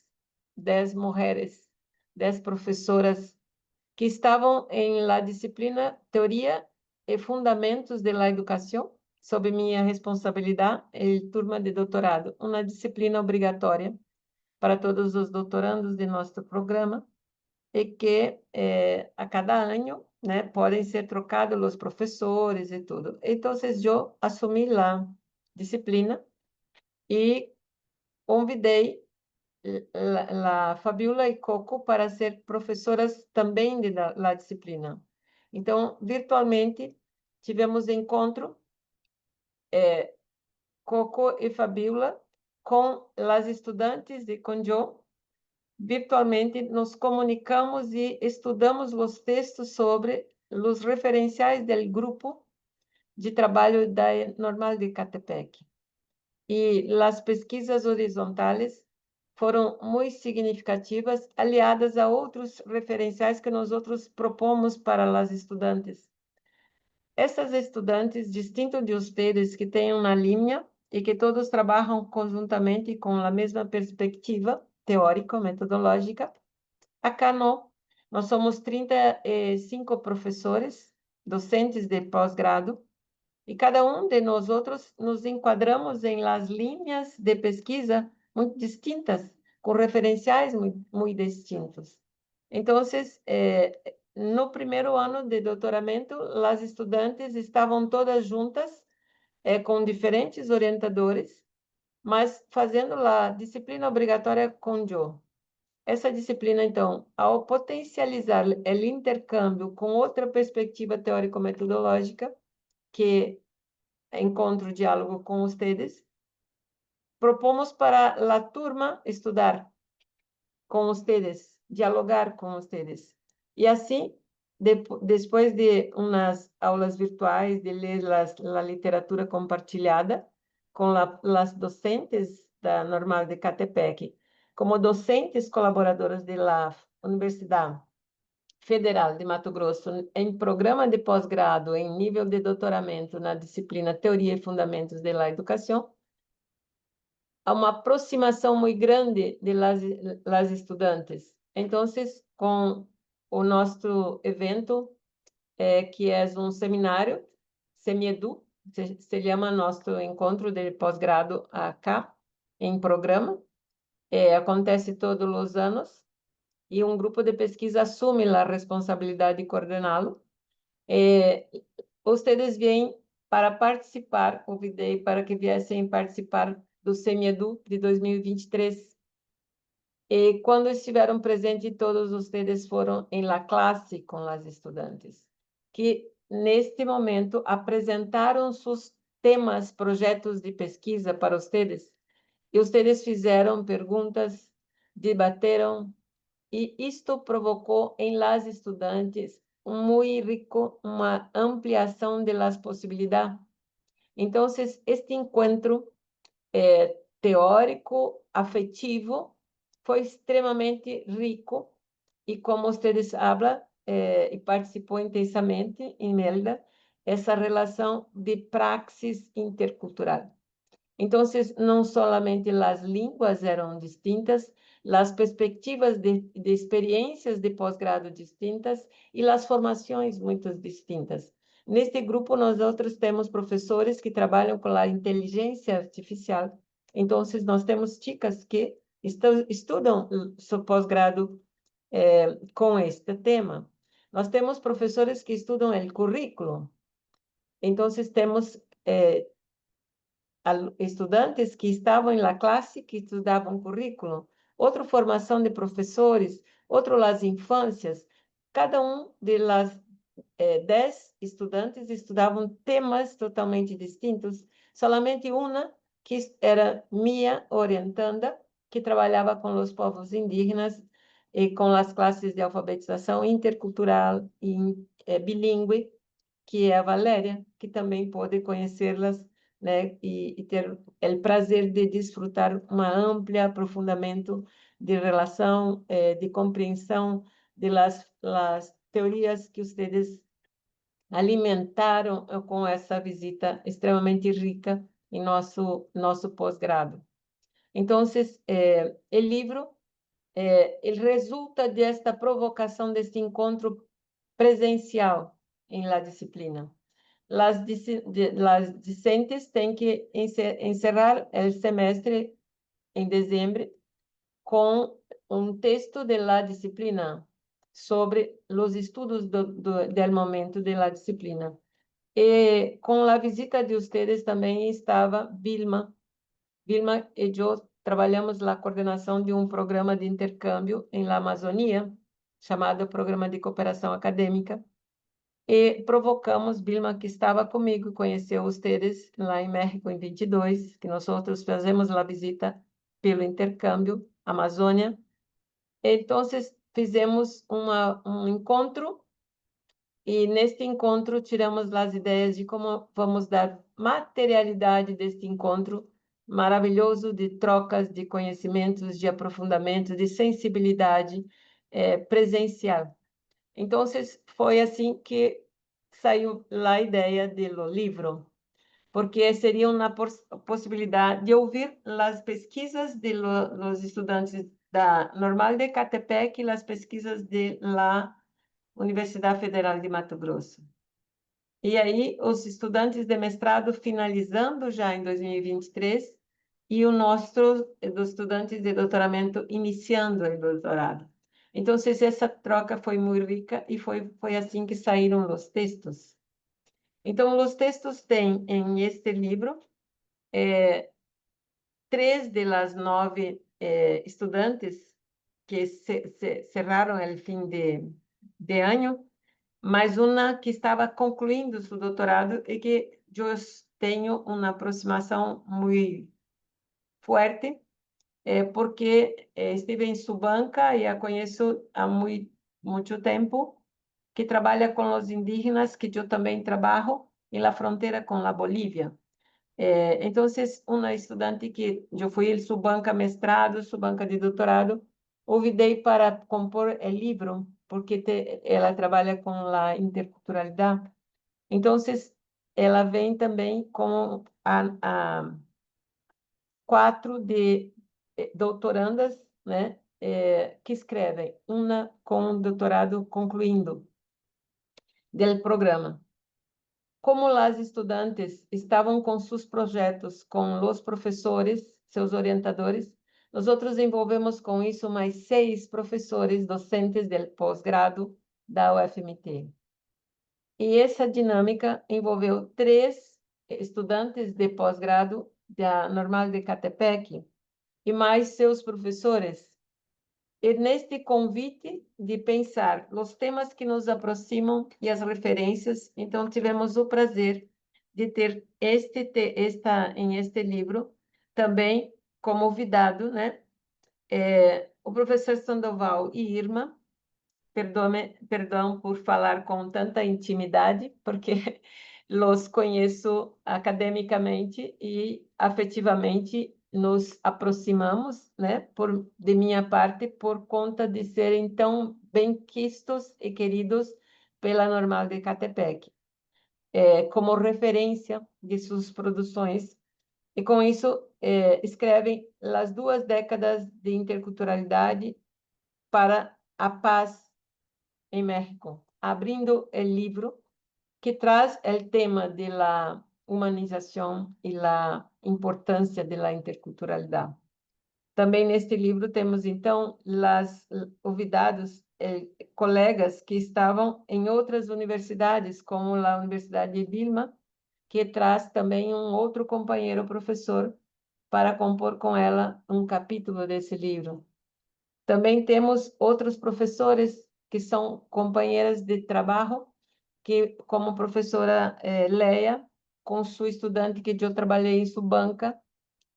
10 professoras que estavam em la disciplina Teoria e Fundamentos de la Educação, sob minha responsabilidade, e turma de doutorado, uma disciplina obrigatória para todos os doutorandos de nosso programa, e que a cada ano podem ser trocados os professores e tudo. Então, eu assumi a disciplina e convidei a Fabiola e Coco para ser professoras também da disciplina. Então, virtualmente, tivemos encontro, Coco e Fabiola, com as estudantes e com eu. Virtualmente, nos comunicamos e estudamos os textos sobre os referenciais do grupo de trabalho da Normal de Catepec. E as pesquisas horizontais foram muito significativas, aliadas a outros referenciais que nós propomos para as estudantes. Essas estudantes, distinto de vocês, que têm uma linha e que todos trabalham conjuntamente com a mesma perspectiva teórico-metodológica, acá não. Nós somos 35 professores, docentes de pós-grado, e cada um de nós nos enquadramos em las linhas de pesquisa muito distintas, com referenciais muito distintos. Então, no primeiro ano de doutoramento, as estudantes estavam todas juntas, com diferentes orientadores, mas fazendo a disciplina obrigatória com eu. Essa disciplina, então, ao potencializar o intercâmbio com outra perspectiva teórico-metodológica, que encontro diálogo com vocês, propomos para a turma estudar com vocês, dialogar com vocês. E assim, depois de umas aulas virtuais, de ler a literatura compartilhada com as docentes da Normal de Catepec, como docentes colaboradoras da Universidade Federal de Mato Grosso, em programa de pós-grado em nível de doutoramento na disciplina Teoria e Fundamentos da Educação, há uma aproximação muito grande de las estudantes. Então, com o nosso evento, que é um seminário, SemiEdu, se chama nosso encontro de pós-grado acá, em programa, acontece todos os anos, e um grupo de pesquisa assume a responsabilidade de coordená-lo. Vocês vêm para participar, convidei para que viessem participar do SemiEdu de 2023. E quando estiveram presentes, todos vocês foram em la classe com as estudantes, que neste momento apresentaram seus temas, projetos de pesquisa para vocês, e vocês fizeram perguntas, debateram, e isto provocou em las estudantes muito rico, uma ampliação de las possibilidades. Entonces, este encuentro teórico, afetivo, foi extremamente rico e como vocês hablam e participou intensamente em Mérida, essa relação de praxis intercultural. Então, não solamente as línguas eram distintas, as perspectivas de experiências de pós-grado distintas e as formações muito distintas. Neste grupo, nós outros temos professores que trabalham com a inteligência artificial. Então, nós temos chicas que estudam seu pós-grado com este tema. Nós temos professores que estudam o currículo. Então, temos estudantes que estavam na classe, que estudavam currículo, outra formação de professores, outro as infâncias. Cada de las 10 estudantes estudavam temas totalmente distintos. Solamente uma que era minha orientanda, que trabalhava com os povos indígenas e com as classes de alfabetização intercultural e bilíngue, que é a Valéria, que também pode conhecê-las, né, e ter o prazer de desfrutar uma ampla aprofundamento de relação, de compreensão de las teorias que vocês alimentaram com essa visita extremamente rica em nosso pós-grado. Então, o livro ele resulta desta provocação, deste encontro presencial em la disciplina. Las discentes têm que encerrar o semestre em dezembro com texto de la disciplina sobre os estudos do momento de la disciplina. E com a visita de vocês também estava Vilma. Vilma e eu trabalhamos na coordenação de programa de intercâmbio em la Amazônia, chamado Programa de Cooperação Acadêmica, e provocamos Vilma, que estava comigo, conheceu vocês lá em México em 22, que nós outros fazemos a visita pelo intercâmbio Amazônia. Então, fizemos encontro e neste encontro tiramos as ideias de como vamos dar materialidade deste encontro maravilhoso de trocas de conhecimentos, de aprofundamento, de sensibilidade presencial. Então, foi assim que saiu a ideia do livro, porque seria uma possibilidade de ouvir as pesquisas de los estudantes da Normal de Catepec e as pesquisas da Universidade Federal de Mato Grosso. E aí, os estudantes de mestrado finalizando já em 2023 e o nosso dos estudantes de doutoramento iniciando o doutorado. Então, essa troca foi muito rica e foi assim que saíram os textos. Então, os textos têm em este livro 3 de las 9 estudantes que cerraram o fim de ano, mais uma que estava concluindo seu doutorado e que eu tenho uma aproximação muito forte, porque estive em sua banca e a conheço há muito tempo, que trabalha com os indígenas, que eu também trabalho, em la fronteira com a Bolívia. Então, uma estudante que eu fui em sua banca mestrado, sua banca de doutorado, convidei para compor o livro, porque ela trabalha com a interculturalidade. Então, ela vem também com a 4 de doutorandas, né, que escrevem, uma com doutorado concluindo do programa. Como as estudantes estavam com seus projetos com os professores, seus orientadores, nós outros envolvemos com isso mais 6 professores docentes do pós-grado da UFMT. E essa dinâmica envolveu 3 estudantes de pós-grado da Normal de Catepec e mais seus professores. E neste convite de pensar os temas que nos aproximam e as referências, então tivemos o prazer de ter em este livro também como convidado, né, o professor Sandoval e Irma. Perdão por falar com tanta intimidade, porque los conheço academicamente e afetivamente nos aproximamos, né, de minha parte, por conta de serem tão bem-quistos e queridos pela Normal de Catepec, como referência de suas produções. E com isso, escrevem as 2 décadas de interculturalidade para a paz em México, abrindo o livro que traz o tema de la humanização e la importância de la interculturalidade. Também neste livro temos, então, convidados, colegas que estavam em outras universidades, como a Universidade de Vilma, que traz também um outro companheiro professor para compor com ela um capítulo desse livro. Também temos outros professores que são companheiras de trabalho, que como professora Leia, com sua estudante que eu trabalhei em sua banca.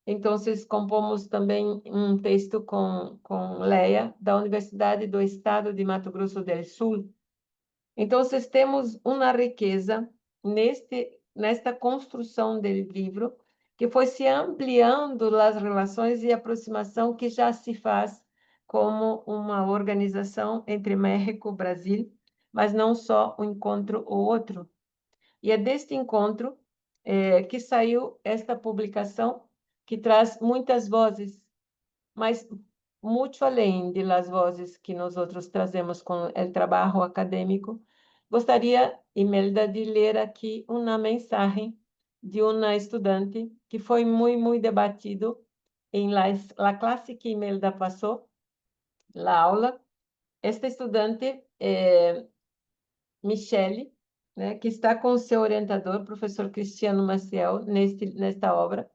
Então, compomos também um texto com Leia, da Universidade do Estado de Mato Grosso do Sul. Então, temos uma riqueza nesta construção do livro, que foi se ampliando as relações e aproximação que já se faz como uma organização entre México e Brasil, mas não só um encontro ou outro. E é deste encontro que saiu esta publicação, que traz muitas vozes, mas muito além de las vozes que nós outros trazemos com o trabalho acadêmico. Gostaria, Imelda, de ler aqui uma mensagem de uma estudante que foi muito debatido em la classe que Imelda passou, la aula. Esta estudante, Michele, né, que está com o seu orientador, professor Cristiano Maciel, nesta obra.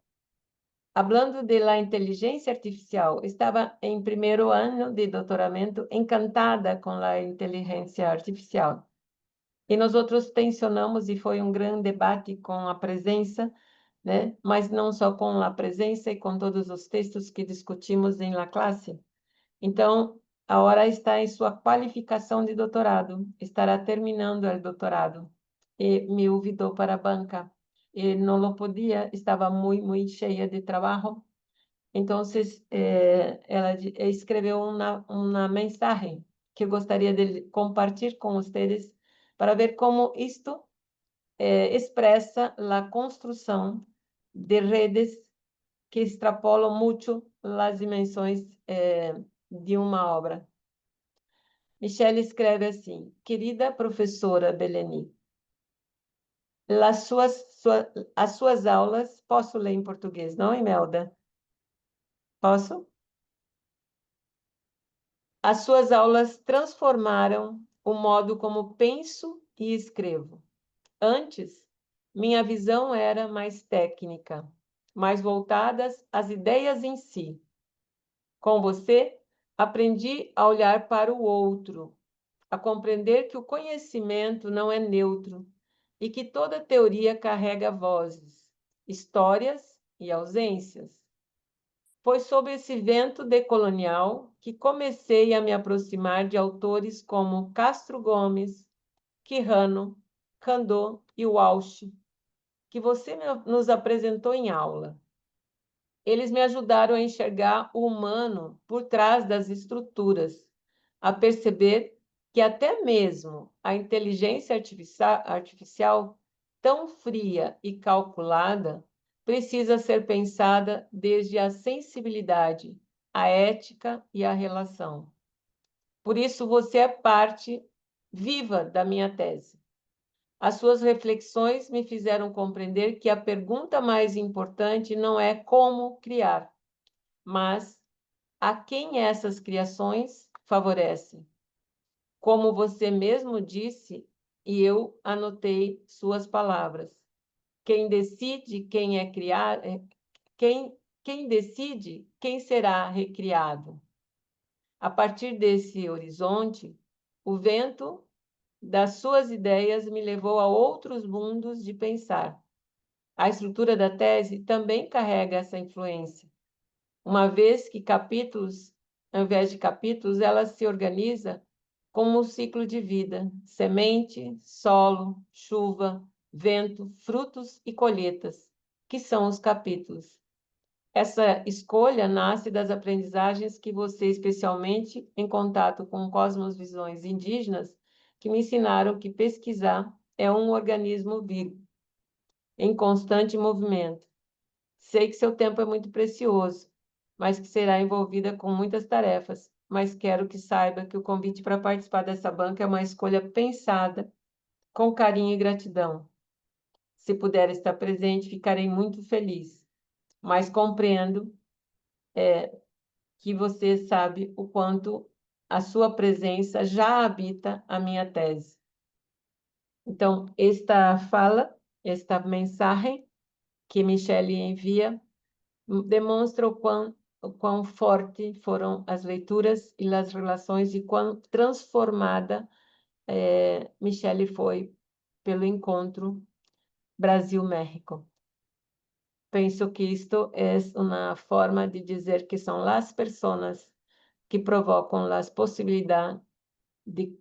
Hablando de la inteligência artificial, estava em primeiro ano de doutoramento, encantada com a inteligência artificial. E nós outros tensionamos, e foi um grande debate com a presença, né? Mas não só com a presença e com todos os textos que discutimos em la classe. Então, a hora está em sua qualificação de doutorado, estará terminando o doutorado, e me convidou para a banca. E não lo podia, estava muito cheia de trabalho. Então, ela escreveu uma mensagem que eu gostaria de compartilhar com vocês para ver como isto expressa a construção de redes que extrapolam muito as dimensões de uma obra. Michele escreve assim: querida professora Beleni, as suas aulas, posso ler em português, não, Imelda? Posso? As suas aulas transformaram o modo como penso e escrevo. Antes, minha visão era mais técnica, mais voltada às ideias em si. Com você, aprendi a olhar para o outro, a compreender que o conhecimento não é neutro e que toda teoria carrega vozes, histórias e ausências. Foi sob esse vento decolonial que comecei a me aproximar de autores como Castro Gomes, Quijano, Candot e Walsh, que você nos apresentou em aula. Eles me ajudaram a enxergar o humano por trás das estruturas, a perceber que até mesmo a inteligência artificial tão fria e calculada precisa ser pensada desde a sensibilidade, a ética e a relação. Por isso, você é parte viva da minha tese. As suas reflexões me fizeram compreender que a pergunta mais importante não é como criar, mas a quem essas criações favorecem. Como você mesmo disse, e eu anotei suas palavras, quem decide quem é criado, quem decide quem será recriado. A partir desse horizonte, o vento das suas ideias me levou a outros mundos de pensar. A estrutura da tese também carrega essa influência, uma vez que capítulos, ao invés de capítulos, ela se organiza como um ciclo de vida: semente, solo, chuva, vento, frutos e colheitas, que são os capítulos. Essa escolha nasce das aprendizagens que você, especialmente em contato com cosmovisões indígenas, que me ensinaram que pesquisar é um organismo vivo, em constante movimento. Sei que seu tempo é muito precioso, mas que será envolvida com muitas tarefas. Mas quero que saiba que o convite para participar dessa banca é uma escolha pensada, com carinho e gratidão. Se puder estar presente, ficarei muito feliz, mas compreendo que você sabe o quanto a sua presença já habita a minha tese. Então, esta mensagem que Michele envia, demonstra o quão forte foram as leituras e as relações e quão transformada Michele foi pelo encontro Brasil-México. Penso que isto é uma forma de dizer que são as pessoas que provocam as possibilidades de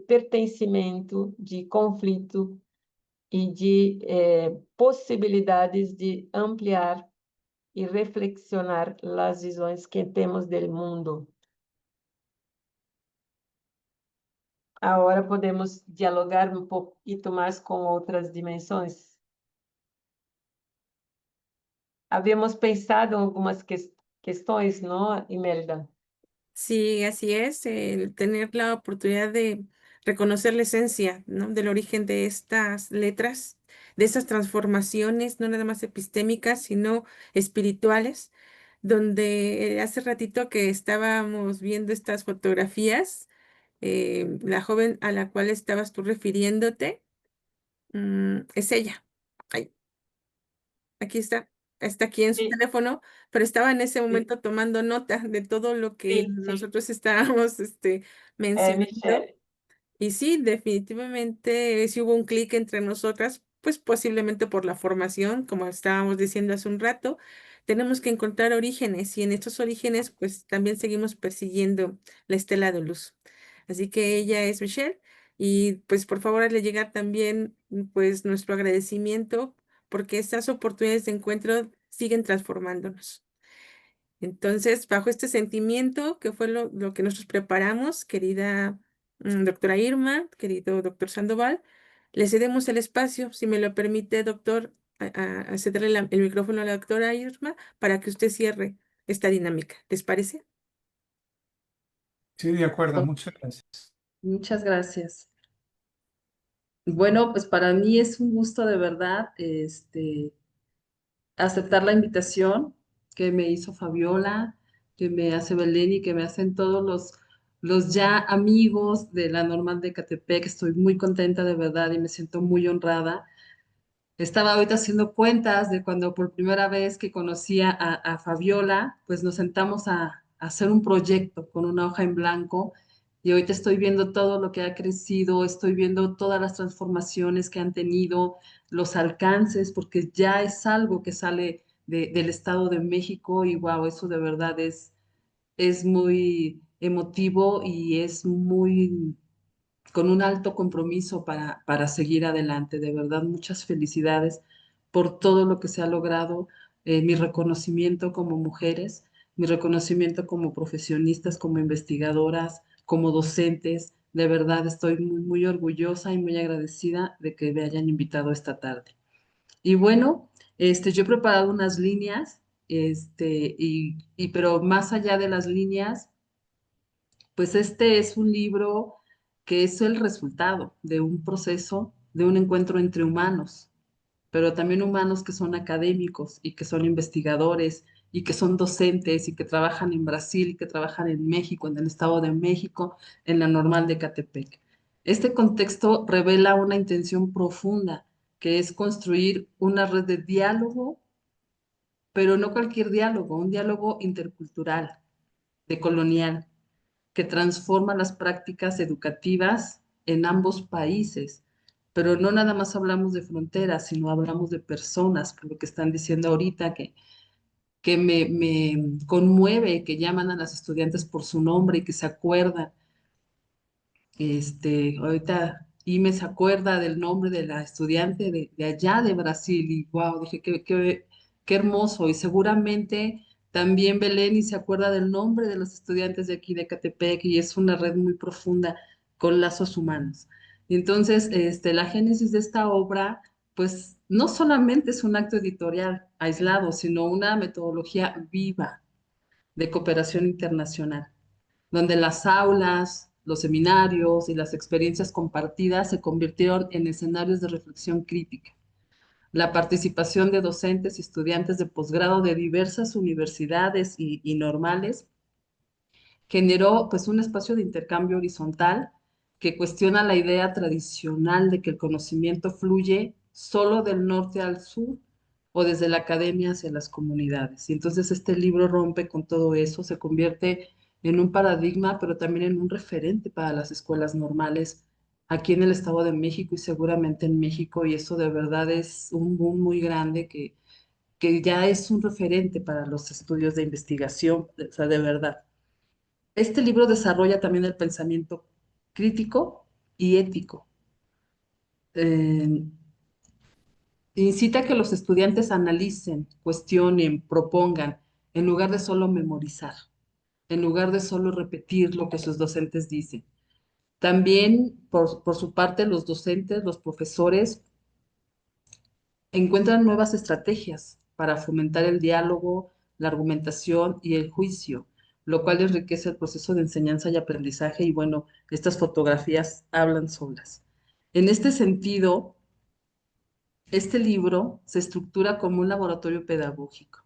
pertencimento, de conflito e de possibilidades de ampliar e reflexionar as visões que temos do mundo. Agora podemos dialogar um pouquinho mais com outras dimensões. Havíamos pensado em algumas questões, não, Imelda? Sí, así es, el tener la oportunidad de reconocer la esencia, ¿no? Del origen de estas letras, de esas transformaciones, no nada más epistémicas, sino espirituales, donde hace ratito que estábamos viendo estas fotografías, la joven a la cual estabas tú refiriéndote, es ella. Ay, aquí está aquí en su Sí, teléfono, pero estaba en ese sí, momento tomando nota de todo lo que sí, sí. nosotros estábamos mencionando. Michele. Y sí, definitivamente sí hubo un clic entre nosotras, pues posiblemente por la formación, como estábamos diciendo hace un rato, tenemos que encontrar orígenes y en estos orígenes pues también seguimos persiguiendo la estela de luz. Así que ella es Michelle y pues por favor hazle llegar también pues nuestro agradecimiento porque estas oportunidades de encuentro siguen transformándonos. Entonces, bajo este sentimiento, que fue lo que nosotros preparamos, querida doctora Irma, querido doctor Sandoval, le cedemos el espacio, si me lo permite, doctor, a cederle el micrófono a la doctora Irma para que usted cierre esta dinámica. ¿Les parece? Sí, de acuerdo, muchas gracias. Muchas gracias. Bueno, pues para mí es un gusto de verdad, aceptar la invitación que me hizo Fabiola, que me hace Belén y que me hacen todos los ya amigos de la Normal de Catepec. Estoy muy contenta de verdad y me siento muy honrada. Estaba ahorita haciendo cuentas de cuando por primera vez que conocí a Fabiola, pues nos sentamos a hacer un proyecto con una hoja en blanco y ahorita estoy viendo todo lo que ha crecido, estoy viendo todas las transformaciones que han tenido, los alcances, porque ya es algo que sale del Estado de México y wow, eso de verdad es muy emotivo y es muy con un alto compromiso para seguir adelante. De verdad, muchas felicidades por todo lo que se ha logrado, mi reconocimiento como mujeres, mi reconocimiento como profesionistas, como investigadoras, como docentes. De verdad, estoy muy, muy orgullosa y muy agradecida de que me hayan invitado esta tarde. Y bueno, yo he preparado unas líneas, pero más allá de las líneas, pues este es un libro que es el resultado de un proceso, de un encuentro entre humanos, pero también humanos que son académicos y que son investigadores y que son docentes y que trabajan en Brasil y que trabajan en México, en el Estado de México, en la Normal de Catepec. Este contexto revela una intención profunda, que es construir una red de diálogo, pero no cualquier diálogo, un diálogo intercultural, decolonial, que transforma las prácticas educativas en ambos países. Pero no nada más hablamos de fronteras, sino hablamos de personas, por lo que están diciendo ahorita, que me conmueve, que llaman a las estudiantes por su nombre y que se acuerdan. Ahorita y se acuerda del nombre de la estudiante de allá de Brasil y wow, dije, qué hermoso y seguramente también Belén y se acuerda del nombre de los estudiantes de aquí de Catepec y es una red muy profunda con lazos humanos. Y entonces, la génesis de esta obra, pues no solamente es un acto editorial aislado, sino una metodología viva de cooperación internacional, donde las aulas, los seminarios y las experiencias compartidas se convirtieron en escenarios de reflexión crítica. La participación de docentes y estudiantes de posgrado de diversas universidades y normales generó pues un espacio de intercambio horizontal que cuestiona la idea tradicional de que el conocimiento fluye solo del norte al sur o desde la academia hacia las comunidades. Y entonces este libro rompe con todo eso, se convierte en un paradigma, pero también en un referente para las escuelas normales aquí en el Estado de México y seguramente en México, y eso de verdad es un boom muy grande que ya es un referente para los estudios de investigación, o sea, de verdad. Este libro desarrolla también el pensamiento crítico y ético. Eh, Incita a que los estudiantes analicen, cuestionen, propongan, en lugar de solo memorizar, en lugar de solo repetir lo que sus docentes dicen. También, por su parte, los docentes, los profesores, encuentran nuevas estrategias para fomentar el diálogo, la argumentación y el juicio, lo cual enriquece el proceso de enseñanza y aprendizaje y bueno, estas fotografías hablan solas. En este sentido, este libro se estructura como un laboratorio pedagógico,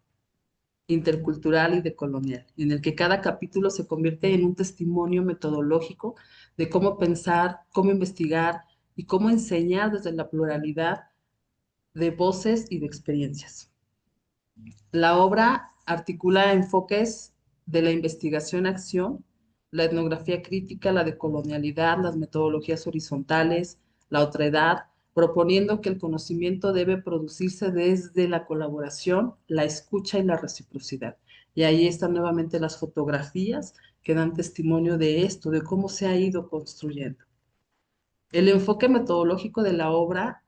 intercultural y decolonial, en el que cada capítulo se convierte en un testimonio metodológico de cómo pensar, cómo investigar y cómo enseñar desde la pluralidad de voces y de experiencias. La obra articula enfoques de la investigación-acción, la etnografía crítica, la decolonialidad, las metodologías horizontales, la otredad, proponiendo que el conocimiento debe producirse desde la colaboración, la escucha y la reciprocidad. Y ahí están nuevamente las fotografías que dan testimonio de esto, de cómo se ha ido construyendo. El enfoque metodológico de la obra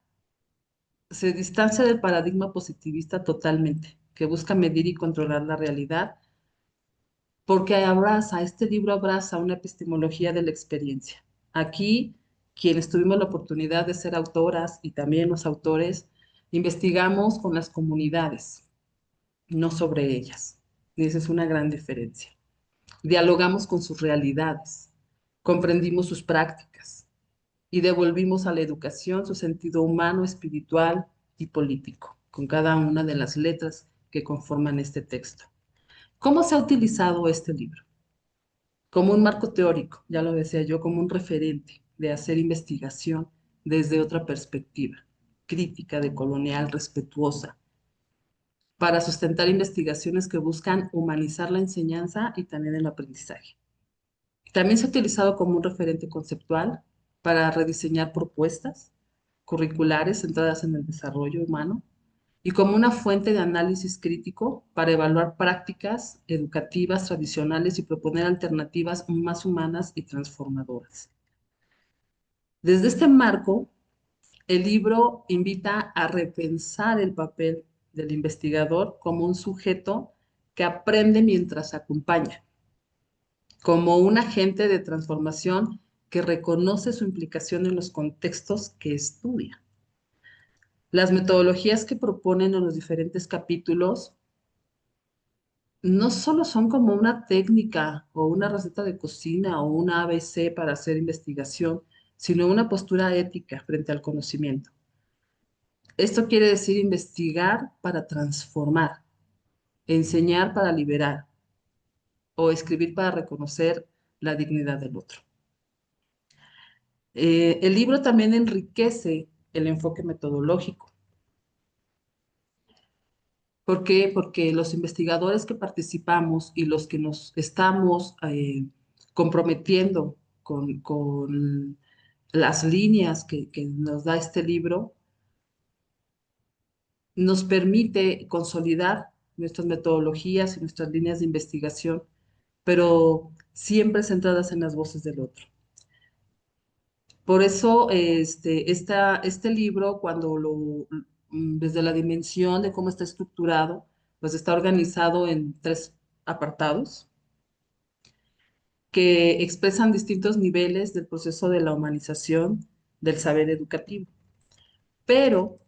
se distancia del paradigma positivista totalmente, que busca medir y controlar la realidad, porque este libro abraza una epistemología de la experiencia. Aquí, quienes tuvimos la oportunidad de ser autoras y también los autores, investigamos con las comunidades, no sobre ellas. Y esa es una gran diferencia. Dialogamos con sus realidades, comprendimos sus prácticas y devolvimos a la educación su sentido humano, espiritual y político, con cada una de las letras que conforman este texto. ¿Cómo se ha utilizado este libro? Como un marco teórico, ya lo decía yo, como un referente de hacer investigación desde otra perspectiva, crítica, decolonial, respetuosa, para sustentar investigaciones que buscan humanizar la enseñanza y también el aprendizaje. También se ha utilizado como un referente conceptual para rediseñar propuestas curriculares centradas en el desarrollo humano y como una fuente de análisis crítico para evaluar prácticas educativas tradicionales y proponer alternativas más humanas y transformadoras. Desde este marco, el libro invita a repensar el papel del investigador como un sujeto que aprende mientras acompaña, como un agente de transformación que reconoce su implicación en los contextos que estudia. Las metodologías que proponen en los diferentes capítulos no solo son como una técnica o una receta de cocina o una ABC para hacer investigación, sino una postura ética frente al conocimiento. Esto quiere decir investigar para transformar, enseñar para liberar o escribir para reconocer la dignidad del otro. El libro también enriquece el enfoque metodológico. ¿Por qué? Porque los investigadores que participamos y los que nos estamos comprometiendo con las líneas que nos da este libro, nos permite consolidar nuestras metodologías y nuestras líneas de investigación, pero siempre centradas en las voces del otro. Por eso este libro, desde la dimensión de cómo está estructurado, pues está organizado en 3 apartados que expresan distintos niveles del proceso de la humanización del saber educativo. Pero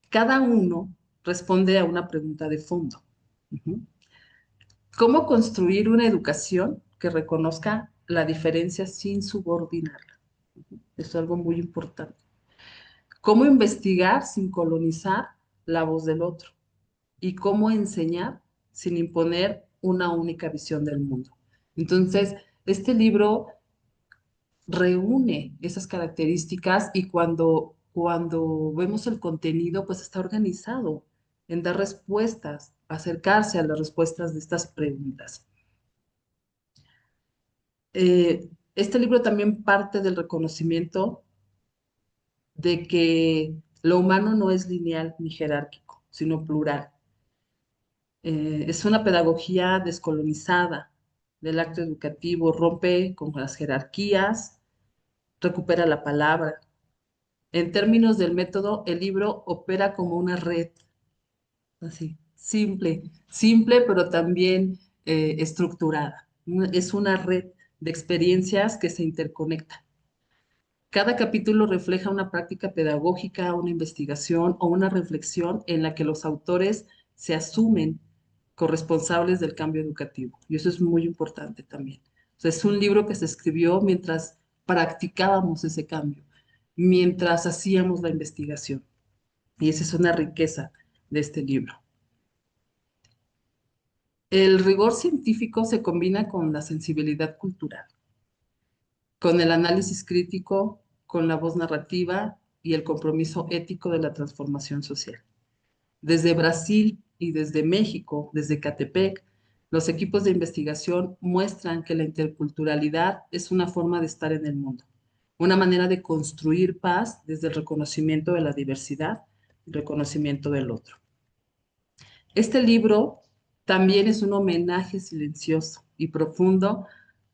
cada uno responde a una pregunta de fondo. Ujú. ¿Cómo construir una educación que reconozca la diferencia sin subordinarla? Eso es algo muy importante. ¿Cómo investigar sin colonizar la voz del otro? Y cómo enseñar sin imponer una única visión del mundo. Entonces, este libro reúne esas características y cuando vemos el contenido, pues está organizado en dar respuestas, acercarse a las respuestas de estas preguntas. Este libro también parte del reconocimiento de que lo humano no es lineal ni jerárquico, sino plural. Es una pedagogía descolonizada del acto educativo, rompe con las jerarquías, recupera la palabra. En términos del método, el libro opera como una red, así, simple, pero también estructurada. Es una red de experiencias que se interconectan. Cada capítulo refleja una práctica pedagógica, una investigación o una reflexión en la que los autores se asumen corresponsables del cambio educativo. Y eso es muy importante también. O sea, es un libro que se escribió mientras practicábamos ese cambio, mientras hacíamos la investigación. Y esa es una riqueza de este libro. El rigor científico se combina con la sensibilidad cultural, con el análisis crítico, con la voz narrativa y el compromiso ético de la transformación social. Desde Brasil y desde México, desde Catepec, los equipos de investigación muestran que la interculturalidad es una forma de estar en el mundo, una manera de construir paz desde el reconocimiento de la diversidad y reconocimiento del otro. Este libro también es un homenaje silencioso y profundo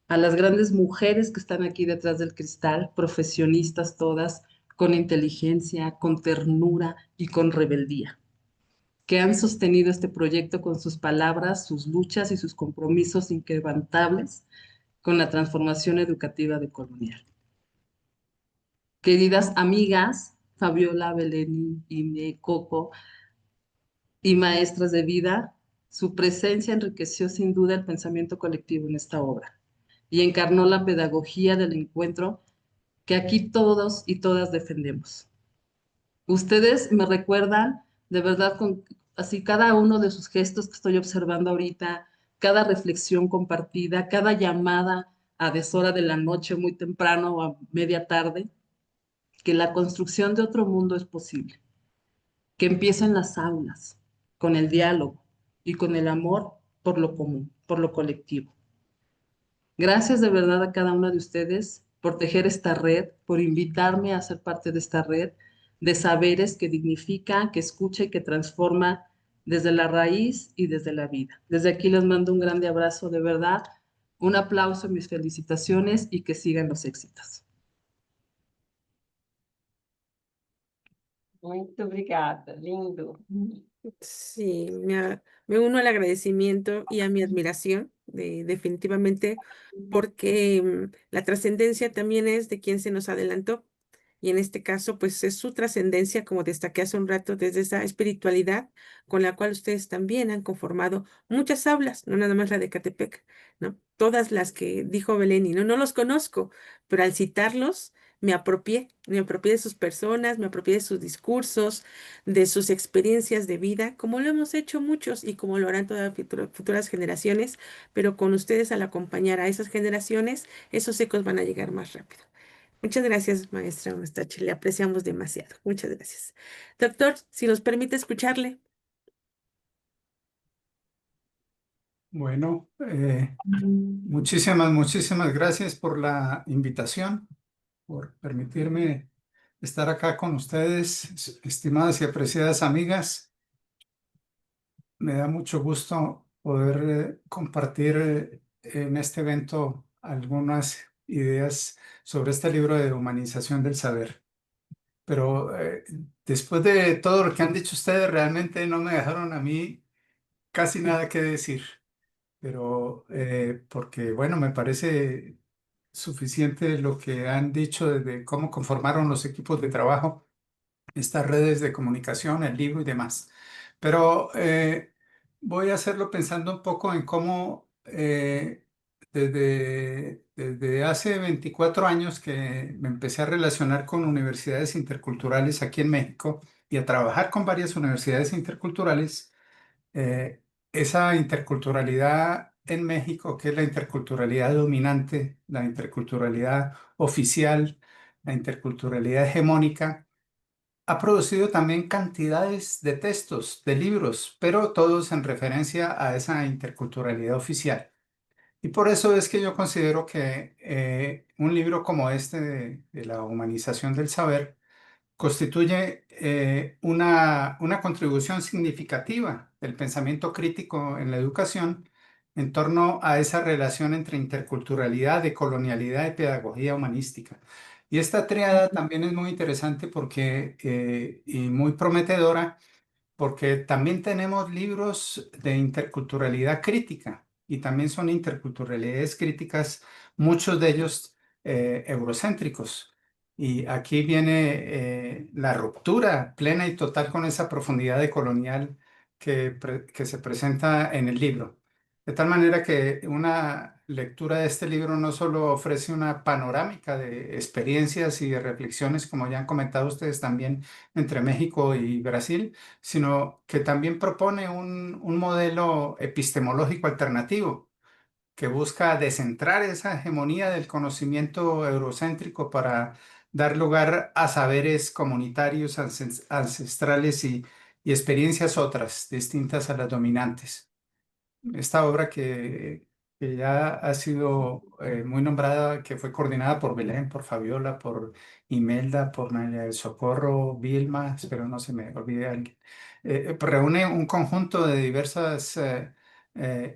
a las grandes mujeres que están aquí detrás del cristal, profesionistas todas, con inteligencia, con ternura y con rebeldía, que han sostenido este proyecto con sus palabras, sus luchas y sus compromisos inquebrantables con la transformación educativa de Colonial. Queridas amigas, Fabiola, Belén, Ime, Coco y maestras de vida, su presencia enriqueció sin duda el pensamiento colectivo en esta obra y encarnó la pedagogía del encuentro que aquí todos y todas defendemos. Ustedes me recuerdan de verdad con así cada uno de sus gestos que estoy observando ahorita, cada reflexión compartida, cada llamada a deshora de la noche, muy temprano o a media tarde, que la construcción de otro mundo es posible, que empieza en las aulas, con el diálogo y con el amor por lo común, por lo colectivo. Gracias de verdad a cada uno de ustedes por tejer esta red, por invitarme a ser parte de esta red de saberes que dignifica, que escucha y que transforma desde la raíz y desde la vida. Desde aquí les mando un grande abrazo de verdad, un aplauso, mis felicitaciones y que sigan los éxitos. Muito obrigada, lindo. Sí, me uno al agradecimiento y a mi admiración, definitivamente, porque la trascendencia también es de quien se nos adelantó. Y en este caso, pues es su trascendencia, como destaqué hace un rato, desde esa espiritualidad con la cual ustedes también han conformado muchas aulas, no nada más la de Catepec, ¿no? Todas las que dijo Belén, y no los conozco, pero al citarlos me apropié de sus personas, me apropié de sus discursos, de sus experiencias de vida, como lo hemos hecho muchos y como lo harán todas las futuras generaciones, pero con ustedes al acompañar a esas generaciones, esos ecos van a llegar más rápido. Muchas gracias, maestra Ostache, le apreciamos demasiado. Muchas gracias. Doctor, si nos permite escucharle. Bueno, muchísimas gracias por la invitación, por permitirme estar acá con ustedes, estimadas y apreciadas amigas. Me da mucho gusto poder compartir en este evento algunas ideas sobre este libro de humanización del saber. Pero después de todo lo que han dicho ustedes, realmente no me dejaron a mí casi nada que decir. Pero porque, bueno, me parece suficiente lo que han dicho de cómo conformaron los equipos de trabajo, estas redes de comunicación, el libro y demás. Pero voy a hacerlo pensando un poco en cómo desde hace 24 años que me empecé a relacionar con universidades interculturales aquí en México y a trabajar con varias universidades interculturales, eh, esa interculturalidad en México, que es la interculturalidad dominante, la interculturalidad oficial, la interculturalidad hegemónica, ha producido también cantidades de textos, de libros, pero todos en referencia a esa interculturalidad oficial. Y por eso es que yo considero que un libro como este de la humanización del saber constituye una contribución significativa del pensamiento crítico en la educación en torno a esa relación entre interculturalidad, decolonialidad y pedagogía humanística. Y esta triada también es muy interesante porque, y muy prometedora, porque también tenemos libros de interculturalidad crítica y también son interculturalidades críticas, muchos de ellos eurocéntricos. Y aquí viene la ruptura plena y total con esa profundidad de colonial que se presenta en el libro. De tal manera que una lectura de este libro no solo ofrece una panorámica de experiencias y de reflexiones, como ya han comentado ustedes también, entre México y Brasil, sino que también propone un modelo epistemológico alternativo que busca descentrar esa hegemonía del conocimiento eurocéntrico para dar lugar a saberes comunitarios, ancestrales y experiencias otras, distintas a las dominantes. Esta obra que ya ha sido muy nombrada, que fue coordinada por Belén, por Fabiola, por Imelda, por María del Socorro, Vilma, espero no se me olvide alguien, pues reúne un conjunto de diversas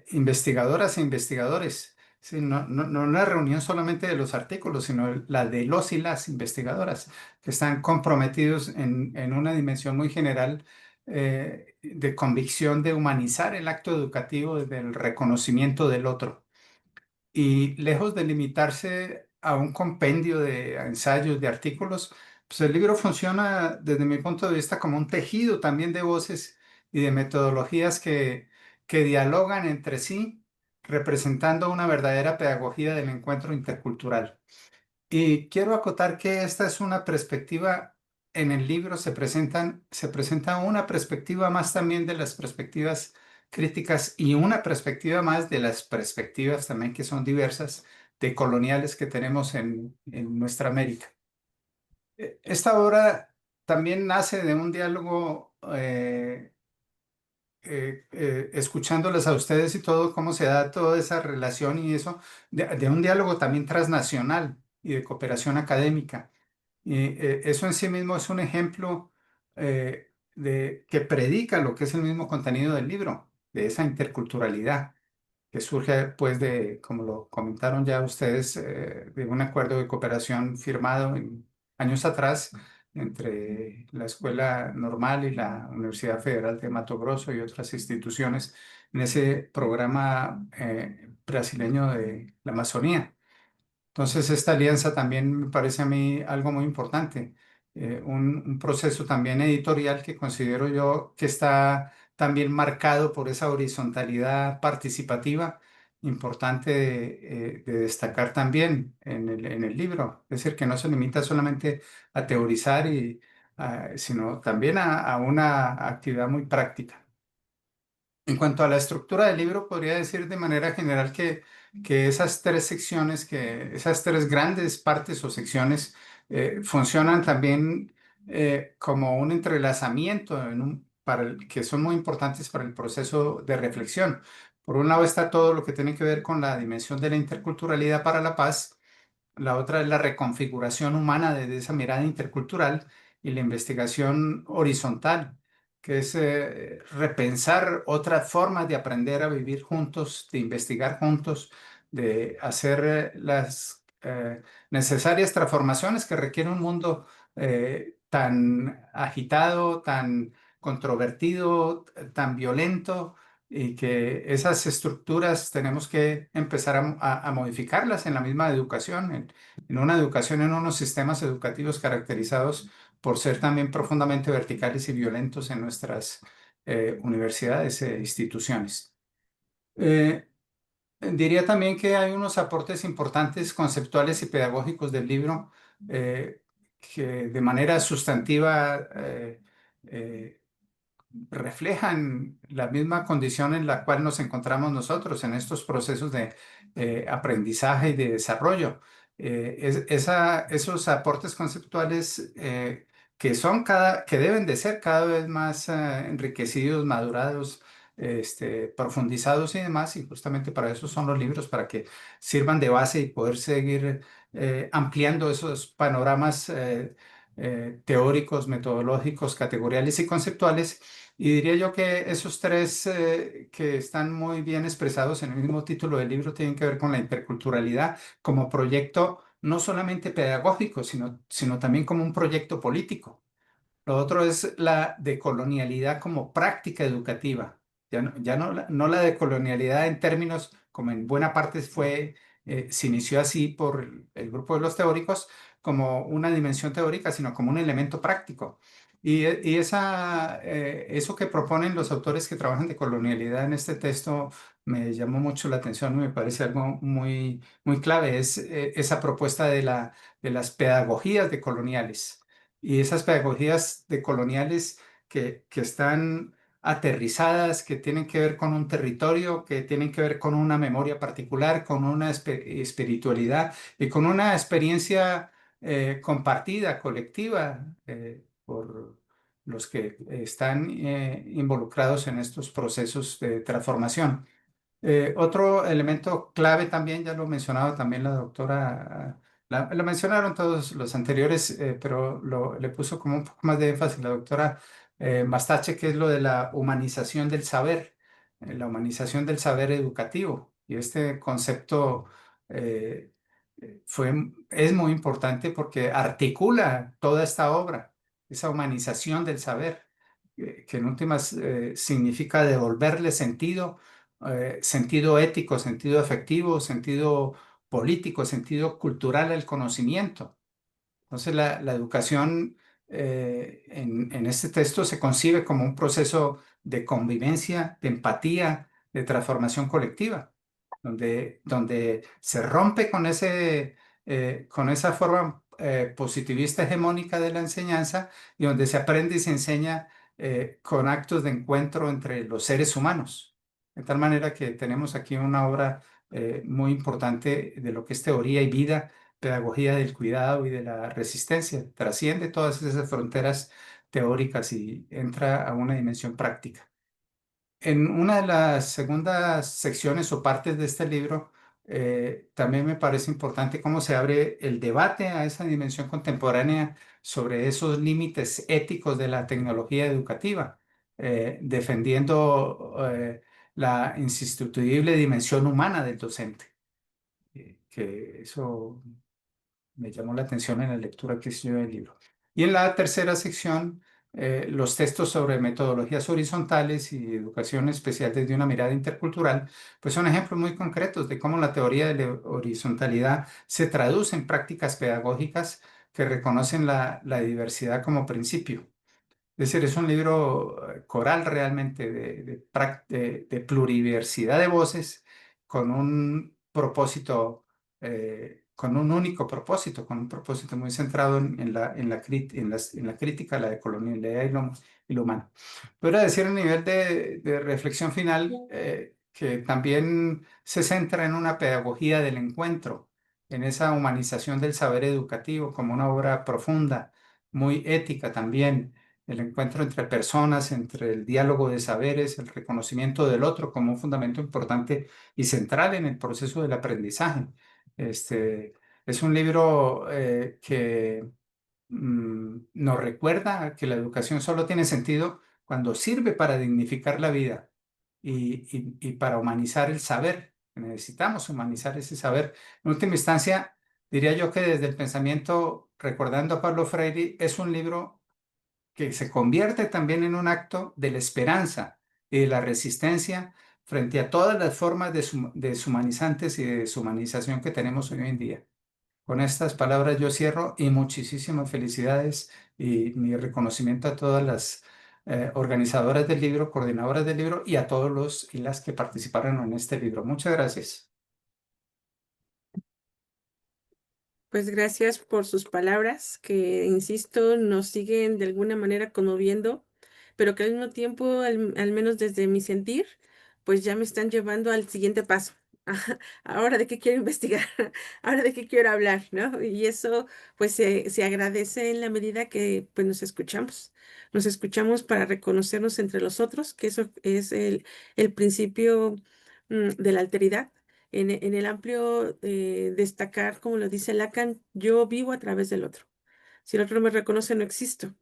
investigadoras e investigadores. Sí, no una reunión solamente de los artículos, sino la de los y las investigadoras, que están comprometidos en una dimensión muy general de convicción de humanizar el acto educativo desde el reconocimiento del otro. Y lejos de limitarse a un compendio de ensayos, de artículos, pues el libro funciona desde mi punto de vista como un tejido también de voces y de metodologías que dialogan entre sí, representando una verdadera pedagogía del encuentro intercultural. Y quiero acotar que esta es una perspectiva, en el libro se presenta una perspectiva más también de las perspectivas críticas y una perspectiva más de las perspectivas también que son diversas de coloniales que tenemos en nuestra América. Esta obra también nace de un diálogo, escuchándoles a ustedes y todo, cómo se da toda esa relación y eso, de un diálogo también transnacional y de cooperación académica. Y eso en sí mismo es un ejemplo que predica lo que es el mismo contenido del libro, de esa interculturalidad que surge, pues, como lo comentaron ya ustedes, de un acuerdo de cooperación firmado años atrás entre la Escuela Normal y la Universidad Federal de Mato Grosso y otras instituciones en ese programa brasileño de la Amazonía. Entonces, esta alianza también me parece a mí algo muy importante, un proceso también editorial que considero yo que está también marcado por esa horizontalidad participativa importante de destacar también en el libro. Es decir, que no se limita solamente a teorizar, sino también a una actividad muy práctica. En cuanto a la estructura del libro, podría decir de manera general que esas tres secciones, que esas tres grandes partes o secciones funcionan también como un entrelazamiento que son muy importantes para el proceso de reflexión. Por un lado está todo lo que tiene que ver con la dimensión de la interculturalidad para la paz. La otra es la reconfiguración humana desde esa mirada intercultural y la investigación horizontal, que es repensar otras formas de aprender a vivir juntos, de investigar juntos, de hacer necesarias transformaciones que requiere un mundo tan agitado, tan controvertido, tan violento, y que esas estructuras tenemos que empezar a modificarlas en la misma educación, en una educación, en unos sistemas educativos caracterizados por ser también profundamente verticales y violentos en nuestras universidades e instituciones. Diría también que hay unos aportes importantes conceptuales y pedagógicos del libro que de manera sustantiva reflejan la misma condición en la cual nos encontramos nosotros en estos procesos de aprendizaje y de desarrollo. Esos aportes conceptuales que deben de ser cada vez más enriquecidos, madurados, profundizados y demás, y justamente para eso son los libros, para que sirvan de base y poder seguir ampliando esos panoramas teóricos, metodológicos, categoriales y conceptuales. Y diría yo que esos tres que están muy bien expresados en el mismo título del libro tienen que ver con la interculturalidad como proyecto no solamente pedagógico, sino también como un proyecto político. Lo otro es la decolonialidad como práctica educativa. No la decolonialidad en términos, como en buena parte se inició así por el grupo de los teóricos, como una dimensión teórica, sino como un elemento práctico. Eso que proponen los autores que trabajan de colonialidad en este texto me llamó mucho la atención y me parece algo muy, muy clave. Es esa propuesta de las pedagogías decoloniales. Y esas pedagogías decoloniales que están aterrizadas, que tienen que ver con un territorio, que tienen que ver con una memoria particular, con una espiritualidad y con una experiencia compartida, colectiva, por los que están involucrados en estos procesos de transformación. Otro elemento clave también, ya lo mencionaba también la doctora, lo mencionaron todos los anteriores, pero le puso como un poco más de énfasis la doctora Mastache, que es lo de la humanización del saber, la humanización del saber educativo. Y este concepto eh, es muy importante porque articula toda esta obra, esa humanización del saber, que en últimas significa devolverle sentido ético, sentido afectivo, sentido político, sentido cultural al conocimiento. Entonces, la educación en este texto se concibe como un proceso de convivencia, de empatía, de transformación colectiva, donde se rompe con esa forma positivista hegemónica de la enseñanza y donde se aprende y se enseña con actos de encuentro entre los seres humanos. De tal manera que tenemos aquí una obra muy importante de lo que es teoría y vida, pedagogía del cuidado y de la resistencia. Trasciende todas esas fronteras teóricas y entra a una dimensión práctica. En una de las segundas secciones o partes de este libro, también me parece importante cómo se abre el debate a esa dimensión contemporánea sobre esos límites éticos de la tecnología educativa, defendiendo la insustituible dimensión humana del docente. Que eso me llamó la atención en la lectura que hice yo del libro. Y en la tercera sección, los textos sobre metodologías horizontales y educación especial desde una mirada intercultural, pues son ejemplos muy concretos de cómo la teoría de la horizontalidad se traduce en prácticas pedagógicas que reconocen la diversidad como principio. Es decir, es un libro coral realmente de pluriversidad de voces con un propósito, con un único propósito, con un propósito muy centrado en la crítica a la decolonialidad y lo humano. Podría decir a nivel de reflexión final que también se centra en una pedagogía del encuentro, en esa humanización del saber educativo como una obra profunda, muy ética también, el encuentro entre personas, entre el diálogo de saberes, el reconocimiento del otro como un fundamento importante y central en el proceso del aprendizaje. Es un libro que nos recuerda que la educación solo tiene sentido cuando sirve para dignificar la vida y para humanizar el saber. Necesitamos humanizar ese saber. En última instancia, Diría yo que desde el pensamiento, recordando a Pablo Freire, es un libro que se convierte también en un acto de la esperanza y de la resistencia frente a todas las formas deshumanizantes y de deshumanización que tenemos hoy en día. Con estas palabras yo cierro y muchísimas felicidades y mi reconocimiento a todas las organizadoras del libro, coordinadoras del libro y a todos los y las que participaron en este libro. Muchas gracias. Pues gracias por sus palabras, que, insisto, nos siguen de alguna manera conmoviendo, pero que al mismo tiempo, al menos desde mi sentir, pues ya me están llevando al siguiente paso. Ajá, ahora de qué quiero investigar, ahora de qué quiero hablar, ¿no? Y eso pues se agradece en la medida que pues nos escuchamos para reconocernos entre los otros, que eso es el principio de la alteridad en el amplio destacar, como lo dice Lacan, yo vivo a través del otro. Si el otro no me reconoce, no existo.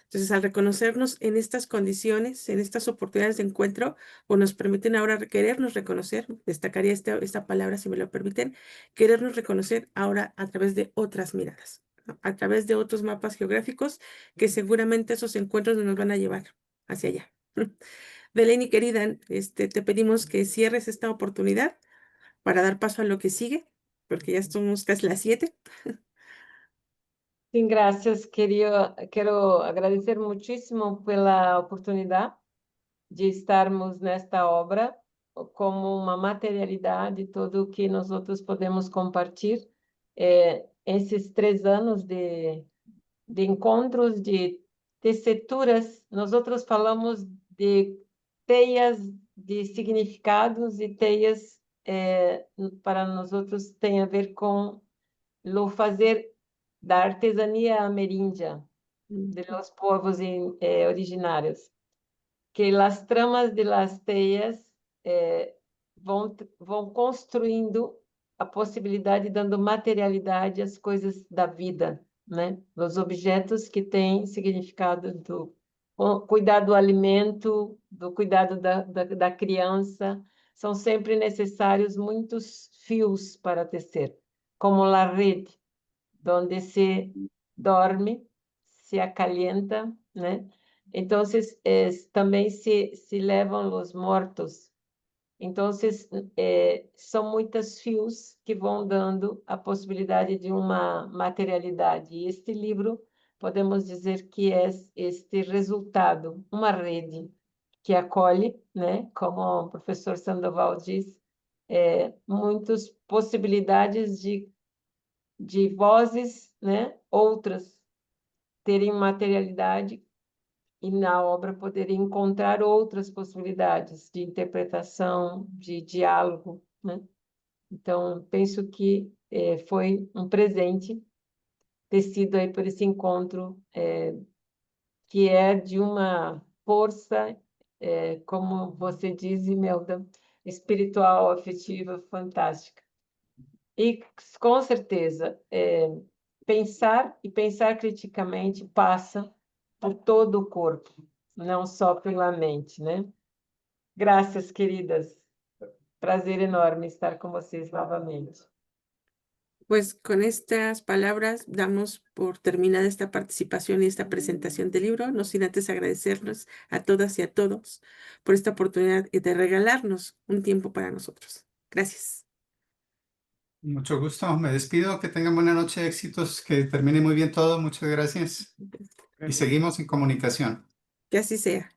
Entonces, al reconocernos en estas condiciones, en estas oportunidades de encuentro, pues nos permiten ahora querernos reconocer, destacaría esta palabra si me lo permiten, querernos reconocer ahora a través de otras miradas, ¿no? A través de otros mapas geográficos que seguramente esos encuentros nos van a llevar hacia allá. Delaney, querida, te pedimos que cierres esta oportunidad para dar paso a lo que sigue, porque ya estamos casi las 7. Sim, graças. Quero agradecer muitíssimo pela oportunidade de estarmos nesta obra como uma materialidade, tudo o que nós outros podemos compartilhar. Esses 3 anos de encontros, de tecituras, nós outros falamos de teias de significados e teias para nós outros tem a ver com o fazer da artesania ameríndia de los povos originários, que as tramas de las teias vão construindo a possibilidade, dando materialidade às coisas da vida, né? Os objetos que têm significado do cuidar do alimento, do cuidado da criança, são sempre necessários muitos fios para tecer, como a rede, onde se dorme, se acalienta, né? Então, também se levam os mortos. Então, são muitos fios que vão dando a possibilidade de uma materialidade. E este livro, podemos dizer que é este resultado, uma rede que acolhe, né? Como o professor Sandoval diz, muitas possibilidades de vozes, né? Outras terem materialidade e na obra poderem encontrar outras possibilidades de interpretação, de diálogo, né? Então, penso que foi um presente ter sido aí por esse encontro que é de uma força, como você diz, Imelda, espiritual, afetiva, fantástica. E, com certeza, pensar e pensar criticamente passa por todo o corpo, não só pela mente, né? Graças, queridas. Prazer enorme estar com vocês novamente. Pues con estas palabras damos por terminada esta participación y esta presentación del libro, no sin antes agradecernos a todas y a todos por esta oportunidad de regalarnos un tiempo para nosotros. Gracias. Mucho gusto. Me despido. Que tengan buena noche, éxitos, que termine muy bien todo. Muchas gracias. Y seguimos en comunicación. Que así sea.